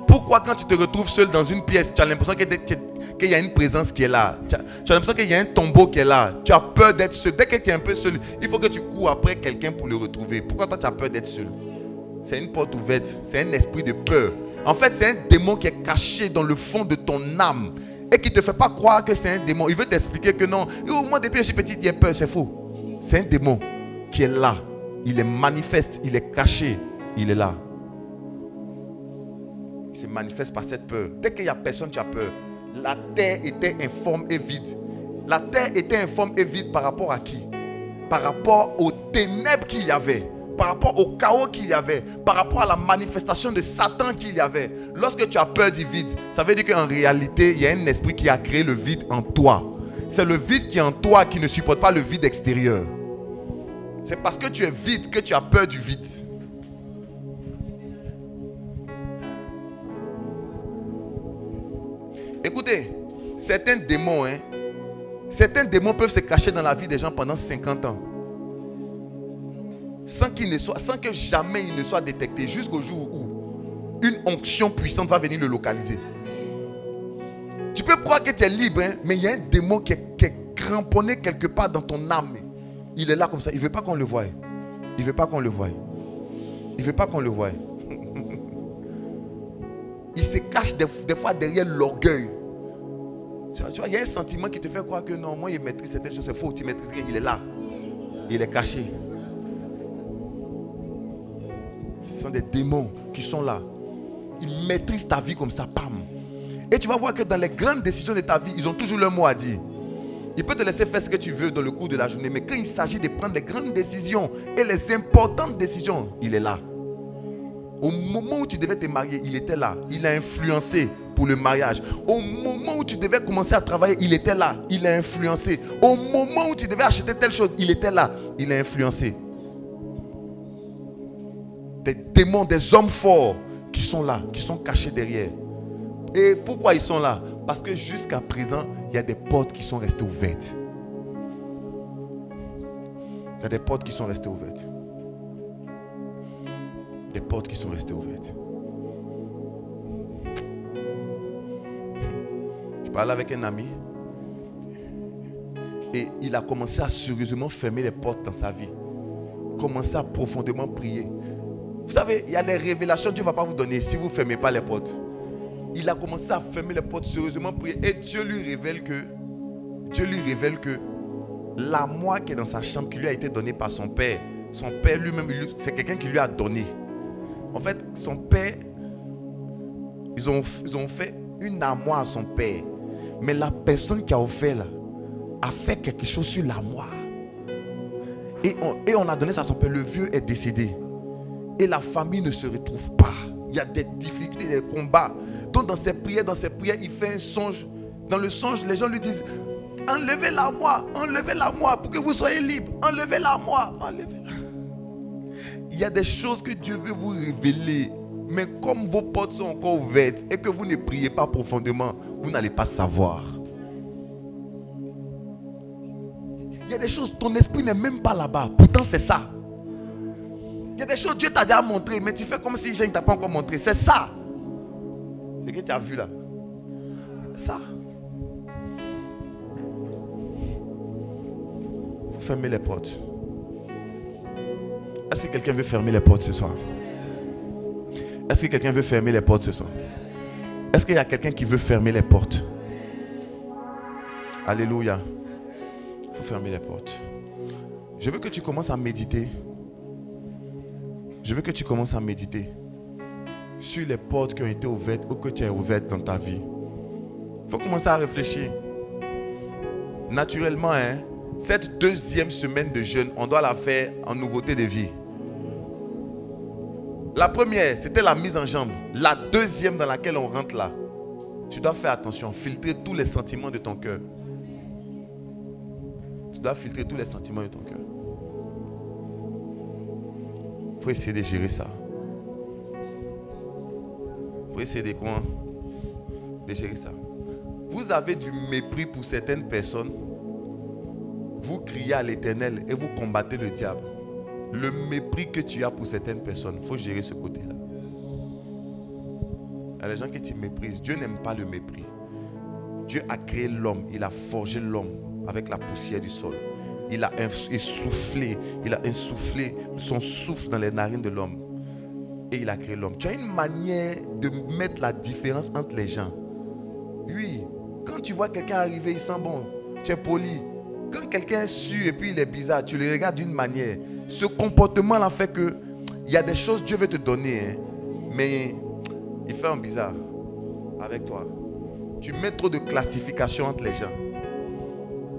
Pourquoi quand tu te retrouves seul dans une pièce, tu as l'impression qu'il y a une présence qui est là? Tu as l'impression qu'il y a un tombeau qui est là. Tu as peur d'être seul. Dès que tu es un peu seul, il faut que tu cours après quelqu'un pour le retrouver. Pourquoi toi tu as peur d'être seul? C'est une porte ouverte. C'est un esprit de peur. En fait, c'est un démon qui est caché dans le fond de ton âme et qui ne te fait pas croire que c'est un démon. Il veut t'expliquer que non. Moi, depuis que je suis petit, il y a peur. C'est faux. C'est un démon qui est là. Il est manifeste. Il est caché. Il est là. Il se manifeste par cette peur. Dès qu'il n'y a personne, tu as peur. La terre était informe et vide. La terre était informe et vide par rapport à qui? Par rapport aux ténèbres qu'il y avait. Par rapport au chaos qu'il y avait. Par rapport à la manifestation de Satan qu'il y avait. Lorsque tu as peur du vide, ça veut dire qu'en réalité, il y a un esprit qui a créé le vide en toi. C'est le vide qui est en toi qui ne supporte pas le vide extérieur. C'est parce que tu es vide que tu as peur du vide. Écoutez, certains démons peuvent se cacher dans la vie des gens pendant 50 ans. Sans que jamais ils ne soient détectés. Jusqu'au jour où une onction puissante va venir le localiser. Tu peux croire que tu es libre, hein, mais il y a un démon qui est cramponné quelque part dans ton âme. Il est là comme ça. Il ne veut pas qu'on le voie. Il ne veut pas qu'on le voie. Il ne veut pas qu'on le voie. Il se cache des fois derrière l'orgueil. Tu vois, il y a un sentiment qui te fait croire que non, moi il maîtrise certaines choses. C'est faux, tu maîtrises rien. Il est là. Il est caché. Ce sont des démons qui sont là. Ils maîtrisent ta vie comme ça, pam. Et tu vas voir que dans les grandes décisions de ta vie, ils ont toujours leur mot à dire. Il peut te laisser faire ce que tu veux dans le cours de la journée, mais quand il s'agit de prendre les grandes décisions et les importantes décisions, il est là. Au moment où tu devais te marier, il était là. Il a influencé pour le mariage. Au moment où tu devais commencer à travailler, il était là. Il a influencé. Au moment où tu devais acheter telle chose, il était là. Il a influencé. Des démons, des hommes forts qui sont là, qui sont cachés derrière. Et pourquoi ils sont là? Parce que jusqu'à présent, il y a des portes qui sont restées ouvertes. Il y a des portes qui sont restées ouvertes. Des portes qui sont restées ouvertes. Je parlais avec un ami et il a commencé à sérieusement fermer les portes dans sa vie. Commencer à profondément prier. Vous savez, il y a des révélations que Dieu ne va pas vous donner si vous ne fermez pas les portes. Il a commencé à fermer les portes, sérieusement prier. Et Dieu lui révèle que l'armoire qui est dans sa chambre, qui lui a été donnée par son père lui-même, c'est quelqu'un qui lui a donné. En fait, son père, ils ont fait une armoire à son père. Mais la personne qui a offert là, a fait quelque chose sur l'armoire. Et on a donné ça à son père. Le vieux est décédé. Et la famille ne se retrouve pas. Il y a des difficultés, des combats. Donc dans ses prières, il fait un songe. Dans le songe, les gens lui disent: enlevez l'armoire pour que vous soyez libre. Enlevez l'armoire. Il y a des choses que Dieu veut vous révéler. Mais comme vos portes sont encore ouvertes et que vous ne priez pas profondément, vous n'allez pas savoir. Il y a des choses, ton esprit n'est même pas là-bas. Pourtant, c'est ça. Il y a des choses, Dieu t'a déjà montré, mais tu fais comme si Jean ne t'a pas encore montré. C'est ça. C'est ce que tu as vu là. C'est ça. Il faut fermer les portes. Est-ce que quelqu'un veut fermer les portes ce soir? Est-ce que quelqu'un veut fermer les portes ce soir? Est-ce qu'il y a quelqu'un qui veut fermer les portes? Alléluia. Il faut fermer les portes. Je veux que tu commences à méditer. Je veux que tu commences à méditer sur les portes qui ont été ouvertes ou que tu as ouvertes dans ta vie. Il faut commencer à réfléchir. Naturellement, cette deuxième semaine de jeûne, on doit la faire en nouveauté de vie. La première, c'était la mise en jambe. La deuxième dans laquelle on rentre là, tu dois faire attention, filtrer tous les sentiments de ton cœur. Tu dois filtrer tous les sentiments de ton cœur. Il faut essayer de gérer ça. Il faut essayer de quoi? De gérer ça. Vous avez du mépris pour certaines personnes. Vous criez à l'Éternel et vous combattez le diable. Le mépris que tu as pour certaines personnes, il faut gérer ce côté-là. Il y a des gens qui te méprisent. Dieu n'aime pas le mépris. Dieu a créé l'homme. Il a forgé l'homme avec la poussière du sol. Il a insoufflé son souffle dans les narines de l'homme. Et il a créé l'homme. Tu as une manière de mettre la différence entre les gens. Oui, quand tu vois quelqu'un arriver, il sent bon, tu es poli. Quand quelqu'un est sûr et puis il est bizarre, tu le regardes d'une manière. Ce comportement-là fait que il y a des choses que Dieu veut te donner, mais il fait un bizarre avec toi. Tu mets trop de classification entre les gens.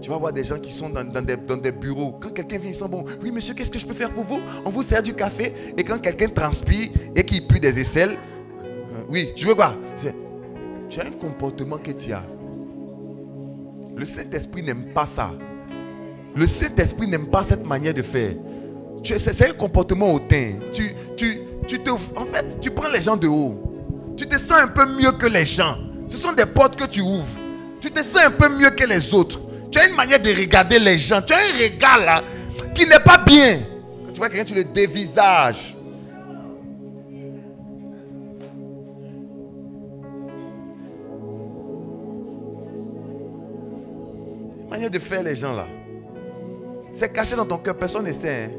Tu vas voir des gens qui sont dans des bureaux. Quand quelqu'un vient, ils sont bon. Oui, monsieur, qu'est-ce que je peux faire pour vous? On vous sert du café. Et quand quelqu'un transpire et qu'il pue des aisselles, oui, tu veux quoi? Tu as un comportement que tu as. Le Saint-Esprit n'aime pas ça. Le Saint-Esprit n'aime pas cette manière de faire. C'est un comportement hautain. En fait, tu prends les gens de haut. Tu te sens un peu mieux que les gens. Ce sont des portes que tu ouvres. Tu te sens un peu mieux que les autres. Tu as une manière de regarder les gens. Tu as un regard là qui n'est pas bien. Quand tu vois quelqu'un, tu le dévisages. Une manière de faire les gens là. C'est caché dans ton cœur, personne ne sait.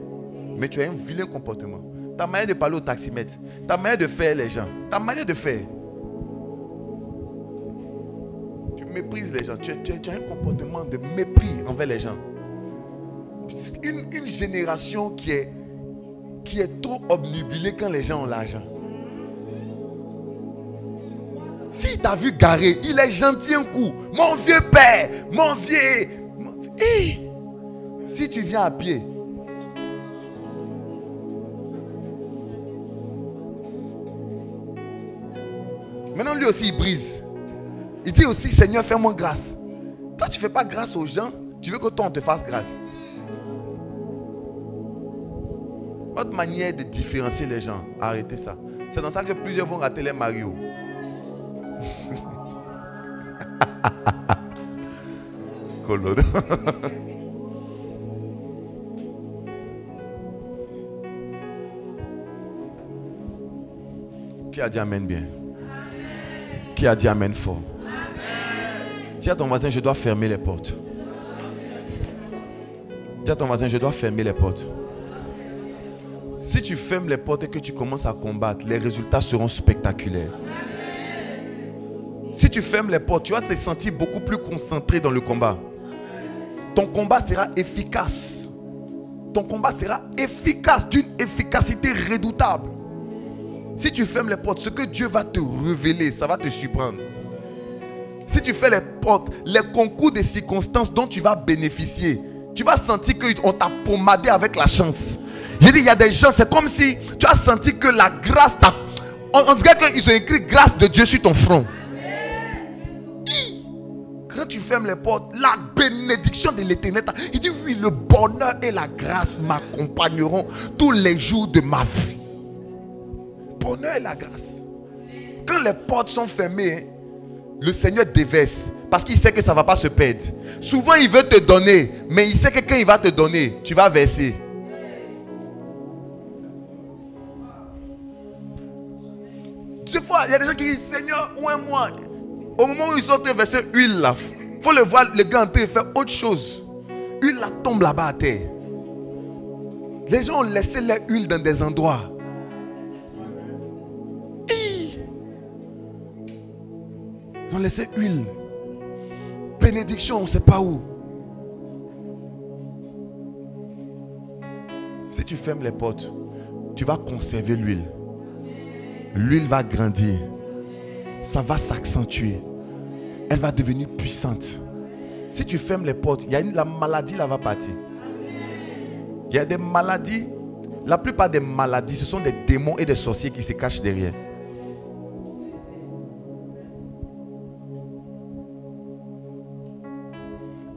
Mais tu as un vilain comportement. Ta manière de parler au taximètre. Ta manière de faire les gens. Ta manière de faire. Tu méprises les gens. Tu as un comportement de mépris envers les gens. Une génération qui est trop obnubilée quand les gens ont l'argent. S'il t'a vu garer, il est gentil un coup. Mon vieux père, mon vieux. Hey. Si tu viens à pied, maintenant lui aussi il brise. Il dit aussi, Seigneur, fais-moi grâce. Toi tu ne fais pas grâce aux gens, tu veux que toi on te fasse grâce. Votre manière de différencier les gens, arrêtez ça. C'est dans ça que plusieurs vont rater les marios. Colodo. Qui a dit amen bien? Qui a dit amen fort? Dis à ton voisin, je dois fermer les portes. Dis à ton voisin, je dois fermer les portes. Si tu fermes les portes et que tu commences à combattre, les résultats seront spectaculaires. Si tu fermes les portes, tu vas te sentir beaucoup plus concentré dans le combat. Ton combat sera efficace. Ton combat sera efficace, d'une efficacité redoutable. Si tu fermes les portes, ce que Dieu va te révéler, ça va te surprendre. Si tu fais les portes, les concours de circonstances dont tu vas bénéficier, tu vas sentir qu'on t'a pommadé avec la chance. J'ai dit, il y a des gens, c'est comme si tu as senti que la grâce t'a... On dirait qu'ils ont écrit grâce de Dieu sur ton front. Quand tu fermes les portes, la bénédiction de l'Éternel, il dit oui, le bonheur et la grâce m'accompagneront tous les jours de ma vie. Bonheur et la grâce. Quand les portes sont fermées, le Seigneur déverse parce qu'il sait que ça ne va pas se perdre. Souvent il veut te donner, mais il sait que quand il va te donner, tu vas verser. Des fois, il y a des gens qui disent Seigneur, où est moi? Au moment où ils sont en train de verser huile là, il faut le voir, le gars en train de faire autre chose. Huile là tombe là-bas à terre. Les gens ont laissé leur huile dans des endroits. Ils ont laissé huile. Bénédiction, on ne sait pas où. Si tu fermes les portes, tu vas conserver l'huile. L'huile va grandir. Ça va s'accentuer. Elle va devenir puissante. Si tu fermes les portes, la maladie là va partir. Il y a des maladies. La plupart des maladies, ce sont des démons et des sorciers qui se cachent derrière.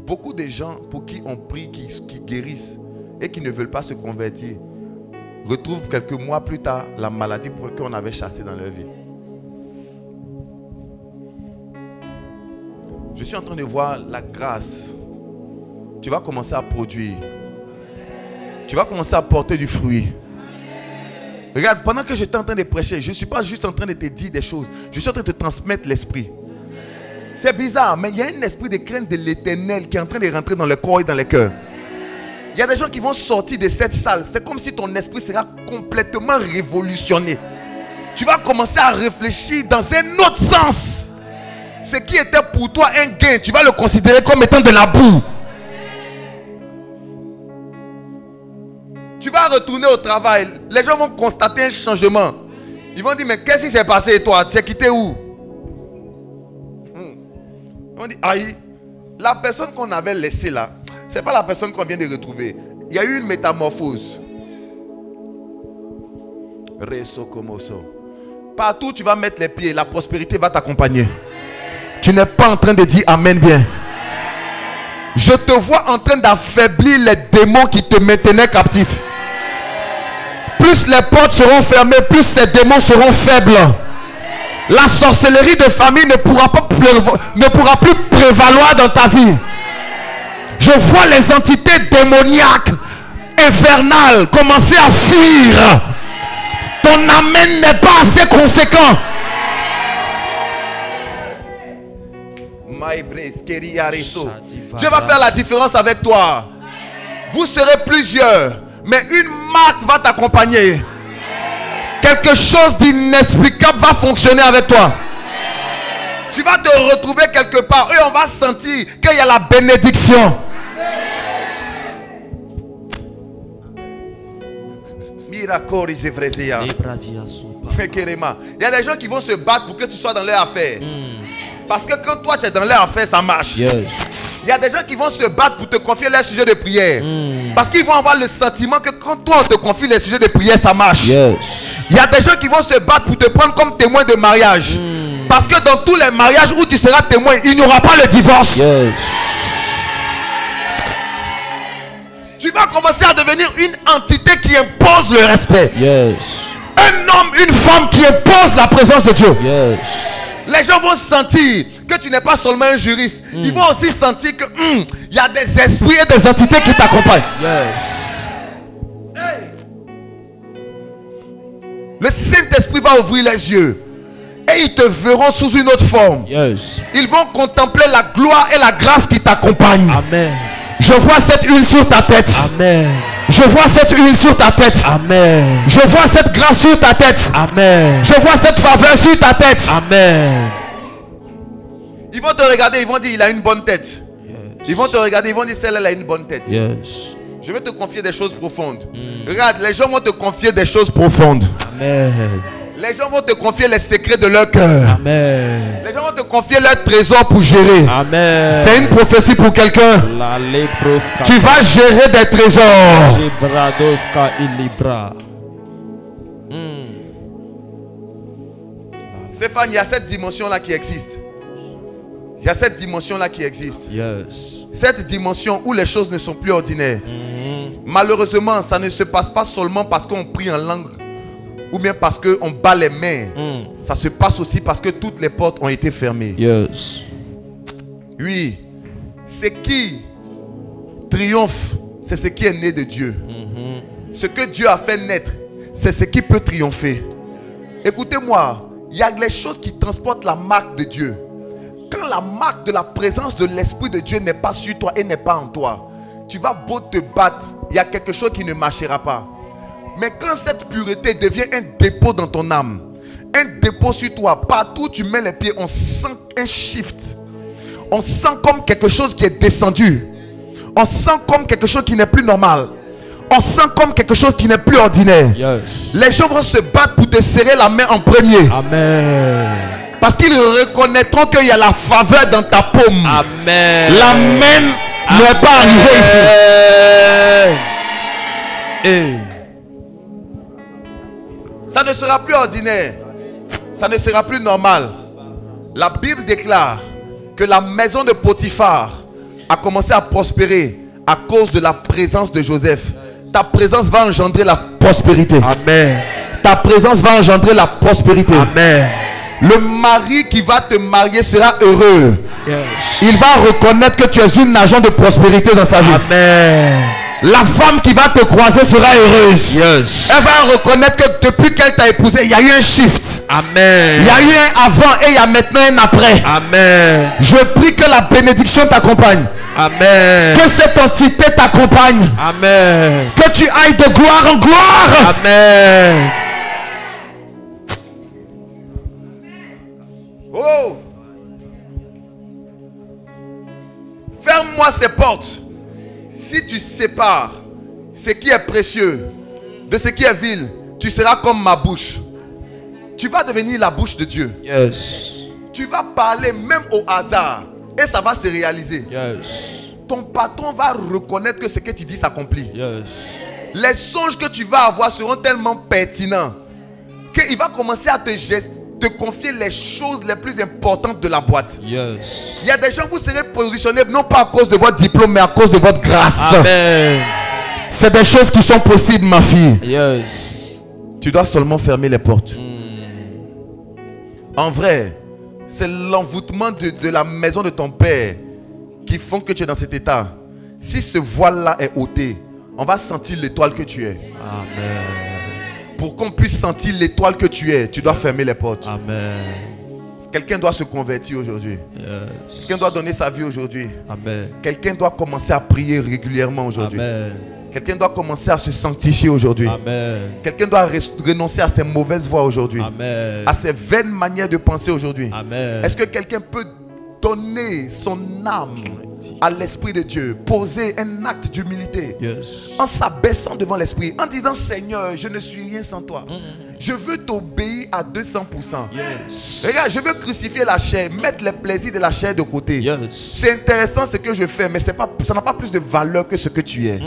Beaucoup de gens pour qui on prie, qui guérissent et qui ne veulent pas se convertir, retrouvent quelques mois plus tard la maladie pour laquelle on avait chassé dans leur vie. Je suis en train de voir la grâce. Tu vas commencer à produire. Tu vas commencer à porter du fruit. Regarde, pendant que j'étais en train de prêcher, je ne suis pas juste en train de te dire des choses. Je suis en train de te transmettre l'esprit. C'est bizarre, mais il y a un esprit de crainte de l'éternel qui est en train de rentrer dans le corps et dans le cœur. Il y a des gens qui vont sortir de cette salle. C'est comme si ton esprit sera complètement révolutionné. Tu vas commencer à réfléchir dans un autre sens. Ce qui était pour toi un gain, tu vas le considérer comme étant de la boue. Tu vas retourner au travail. Les gens vont constater un changement. Ils vont dire, mais qu'est-ce qui s'est passé toi? Tu as quitté où? Ils vont dire, aïe, la personne qu'on avait laissée là, ce n'est pas la personne qu'on vient de retrouver. Il y a eu une métamorphose. Partout où tu vas mettre les pieds, la prospérité va t'accompagner. Tu n'es pas en train de dire amen bien. Je te vois en train d'affaiblir les démons qui te maintenaient captif. Plus les portes seront fermées, plus ces démons seront faibles. La sorcellerie de famille ne pourra plus prévaloir dans ta vie. Je vois les entités démoniaques, infernales, commencer à fuir. Ton amen n'est pas assez conséquent. Dieu va faire la différence avec toi. Vous serez plusieurs, mais une marque va t'accompagner. Quelque chose d'inexplicable va fonctionner avec toi. Tu vas te retrouver quelque part et on va sentir qu'il y a la bénédiction. Il y a des gens qui vont se battre pour que tu sois dans leur affaire. Parce que quand toi tu es dans leur affaire, ça marche. Il y a des gens qui vont se battre pour te confier les sujets de prière. Parce qu'ils vont avoir le sentiment que quand toi on te confie les sujets de prière, ça marche. Il y a des gens qui vont se battre pour te prendre comme témoin de mariage. Parce que dans tous les mariages où tu seras témoin, il n'y aura pas le divorce. Tu vas commencer à devenir une entité qui impose le respect. Un homme, une femme qui impose la présence de Dieu. Les gens vont sentir que tu n'es pas seulement un juriste. Ils vont aussi sentir que il y a des esprits et des entités qui t'accompagnent. Le Saint-Esprit va ouvrir les yeux. Et ils te verront sous une autre forme. Ils vont contempler la gloire et la grâce qui t'accompagnent. Amen. Je vois cette huile sur ta tête. Amen. Je vois cette huile sur ta tête. Amen. Je vois cette grâce sur ta tête. Amen. Je vois cette faveur sur ta tête. Amen. Ils vont te regarder, ils vont dire il a une bonne tête. Ils vont te regarder, ils vont dire celle-là a une bonne tête. Je vais te confier des choses profondes. Regarde, les gens vont te confier des choses profondes. Amen. Les gens vont te confier les secrets de leur cœur. Amen. Les gens vont te confier leurs trésors pour gérer. Amen. C'est une prophétie pour quelqu'un. Tu vas gérer des trésors. Stéphane, il y a cette dimension-là qui existe. Il y a cette dimension-là qui existe. Cette dimension où les choses ne sont plus ordinaires. Malheureusement, ça ne se passe pas seulement parce qu'on prie en langue ou bien parce qu'on bat les mains. Ça se passe aussi parce que toutes les portes ont été fermées. Oui. Ce qui triomphe, c'est ce qui est né de Dieu. Ce que Dieu a fait naître, c'est ce qui peut triompher. Écoutez-moi, il y a les choses qui transportent la marque de Dieu. Quand la marque de la présence de l'Esprit de Dieu n'est pas sur toi et n'est pas en toi, tu vas beau te battre, il y a quelque chose qui ne marchera pas. Mais quand cette pureté devient un dépôt dans ton âme, un dépôt sur toi, partout où tu mets les pieds, on sent un shift. On sent comme quelque chose qui est descendu. On sent comme quelque chose qui n'est plus normal. On sent comme quelque chose qui n'est plus ordinaire. Yes. Les gens vont se battre pour te serrer la main en premier. Amen. Parce qu'ils reconnaîtront qu'il y a la faveur dans ta paume. Amen. La main n'est pas arrivée ici. Hey. Ça ne sera plus ordinaire. Ça ne sera plus normal. La Bible déclare que la maison de Potiphar a commencé à prospérer à cause de la présence de Joseph. Ta présence va engendrer la prospérité. Amen. Ta présence va engendrer la prospérité. Amen. Le mari qui va te marier sera heureux. Yes. Il va reconnaître que tu es une agent de prospérité dans sa vie. Amen. La femme qui va te croiser sera heureuse. Yes. Elle va reconnaître que depuis qu'elle t'a épousé, il y a eu un shift. Amen. Il y a eu un avant et il y a maintenant un après. Amen. Je prie que la bénédiction t'accompagne. Amen. Que cette entité t'accompagne. Amen. Que tu ailles de gloire en gloire. Amen. Oh. Ferme-moi ces portes. Si tu sépares ce qui est précieux de ce qui est vil, tu seras comme ma bouche. Tu vas devenir la bouche de Dieu. Yes. Tu vas parler même au hasard et ça va se réaliser. Yes. Ton patron va reconnaître que ce que tu dis s'accomplit. Yes. Les songes que tu vas avoir seront tellement pertinents qu'il va commencer à te confier les choses les plus importantes de la boîte. Yes. Il y a des gens, vous serez positionnés non pas à cause de votre diplôme, mais à cause de votre grâce. Amen. C'est des choses qui sont possibles, ma fille. Yes. Tu dois seulement fermer les portes. En vrai, c'est l'envoûtement de la maison de ton père qui font que tu es dans cet état. Si ce voile-là est ôté, on va sentir l'étoile que tu es. Amen. Pour qu'on puisse sentir l'étoile que tu es, tu dois fermer les portes. Amen. Quelqu'un doit se convertir aujourd'hui. Yes. Quelqu'un doit donner sa vie aujourd'hui. Amen. Quelqu'un doit commencer à prier régulièrement aujourd'hui. Amen. Quelqu'un doit commencer à se sanctifier aujourd'hui. Amen. Quelqu'un doit renoncer à ses mauvaises voies aujourd'hui. Amen. À ses vaines manières de penser aujourd'hui. Amen. Est-ce que quelqu'un peut donner son âme à l'Esprit de Dieu, poser un acte d'humilité, Yes. en s'abaissant devant l'Esprit, en disant: Seigneur, je ne suis rien sans toi. Je veux t'obéir à 200%. Yes. Regarde, je veux crucifier la chair, mettre les plaisirs de la chair de côté. Yes. C'est intéressant ce que je fais, mais ça n'a pas plus de valeur que ce que tu es.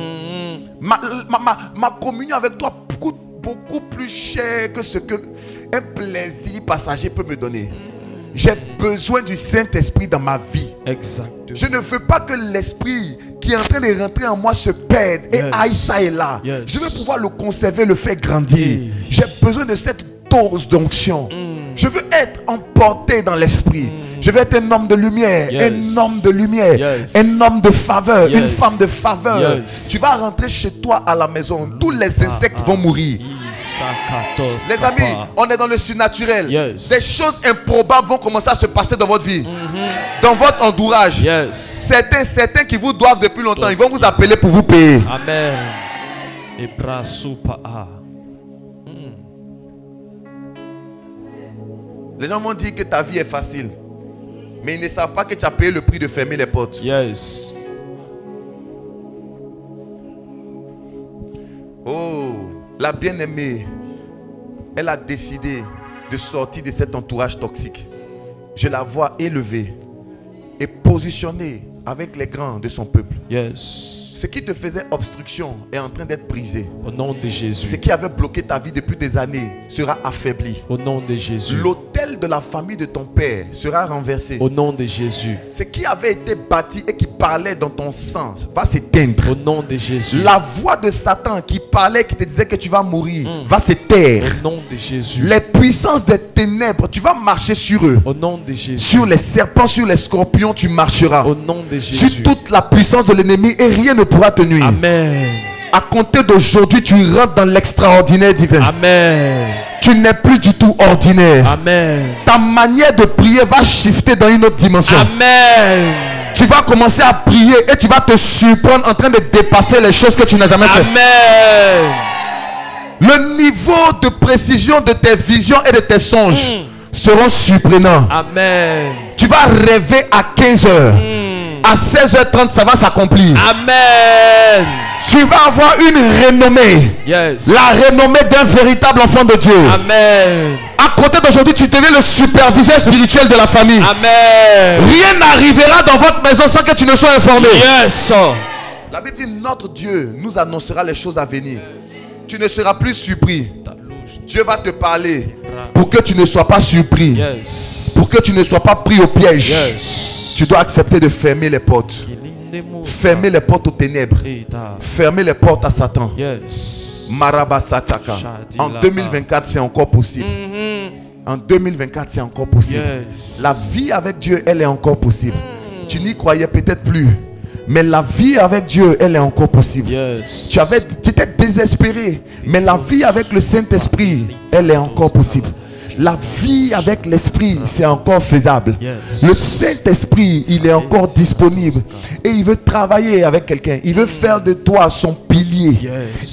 Ma communion avec toi coûte beaucoup plus cher que ce que un plaisir passager peut me donner. J'ai besoin du Saint-Esprit dans ma vie. Exactement. Je ne veux pas que l'esprit qui est en train de rentrer en moi se perde et aille ça et là. Yes. Je veux pouvoir le conserver, le faire grandir. J'ai besoin de cette dose d'onction. Je veux être emporté dans l'esprit. Je veux être un homme de lumière, un homme de lumière, un homme de faveur, une femme de faveur. Tu vas rentrer chez toi à la maison, tous les insectes vont mourir. Les amis, on est dans le surnaturel. Des choses improbables vont commencer à se passer dans votre vie, dans votre entourage. Certains qui vous doivent depuis longtemps, ils vont vous appeler pour vous payer. Amen. Les gens vont dire que ta vie est facile, mais ils ne savent pas que tu as payé le prix de fermer les portes. Yes. Oh, la bien-aimée, elle a décidé de sortir de cet entourage toxique. Je la vois élevée et positionnée avec les grands de son peuple. Yes. Ce qui te faisait obstruction est en train d'être brisé. Au nom de Jésus. Ce qui avait bloqué ta vie depuis des années sera affaibli. Au nom de Jésus. L'autel de la famille de ton père sera renversé. Au nom de Jésus. Ce qui avait été bâti et qui parlait dans ton sang va s'éteindre. Au nom de Jésus. La voix de Satan qui parlait, qui te disait que tu vas mourir, va se taire. Au nom de Jésus. Les puissances des ténèbres, tu vas marcher sur eux. Au nom de Jésus. Sur les serpents, sur les scorpions, tu marcheras. Au nom de Jésus. Sur toute la puissance de l'ennemi et rien ne pourra te nuire. Amen. À compter d'aujourd'hui, tu rentres dans l'extraordinaire divin. Amen. Tu n'es plus du tout ordinaire. Amen. Ta manière de prier va shifter dans une autre dimension. Amen. Tu vas commencer à prier et tu vas te surprendre en train de dépasser les choses que tu n'as jamais fait. Amen. Le niveau de précision de tes visions et de tes songes seront surprenants. Amen. Tu vas rêver à 15 heures. À 16h30, ça va s'accomplir. Amen. Tu vas avoir une renommée. Yes. La renommée d'un véritable enfant de Dieu. Amen. À côté d'aujourd'hui, tu deviens le superviseur spirituel de la famille. Amen. Rien n'arrivera dans votre maison sans que tu ne sois informé. Yes. La Bible dit, notre Dieu nous annoncera les choses à venir. Tu ne seras plus surpris. Dieu va te parler pour que tu ne sois pas surpris. Yes. Pour que tu ne sois pas pris au piège. Yes. Tu dois accepter de fermer les portes. Fermer les portes aux ténèbres. Fermer les portes à Satan. Yes. Marabasataka. En 2024, c'est encore possible. En 2024, c'est encore possible. Yes. La vie avec Dieu, elle est encore possible. Tu n'y croyais peut-être plus. Mais la vie avec Dieu, elle est encore possible. Yes. Tu étais désespéré. Mais la vie avec le Saint-Esprit, elle est encore possible. La vie avec l'Esprit, c'est encore faisable. Yes. Le Saint-Esprit, il est encore disponible. Et il veut travailler avec quelqu'un. Il veut faire de toi son pilier. Yes.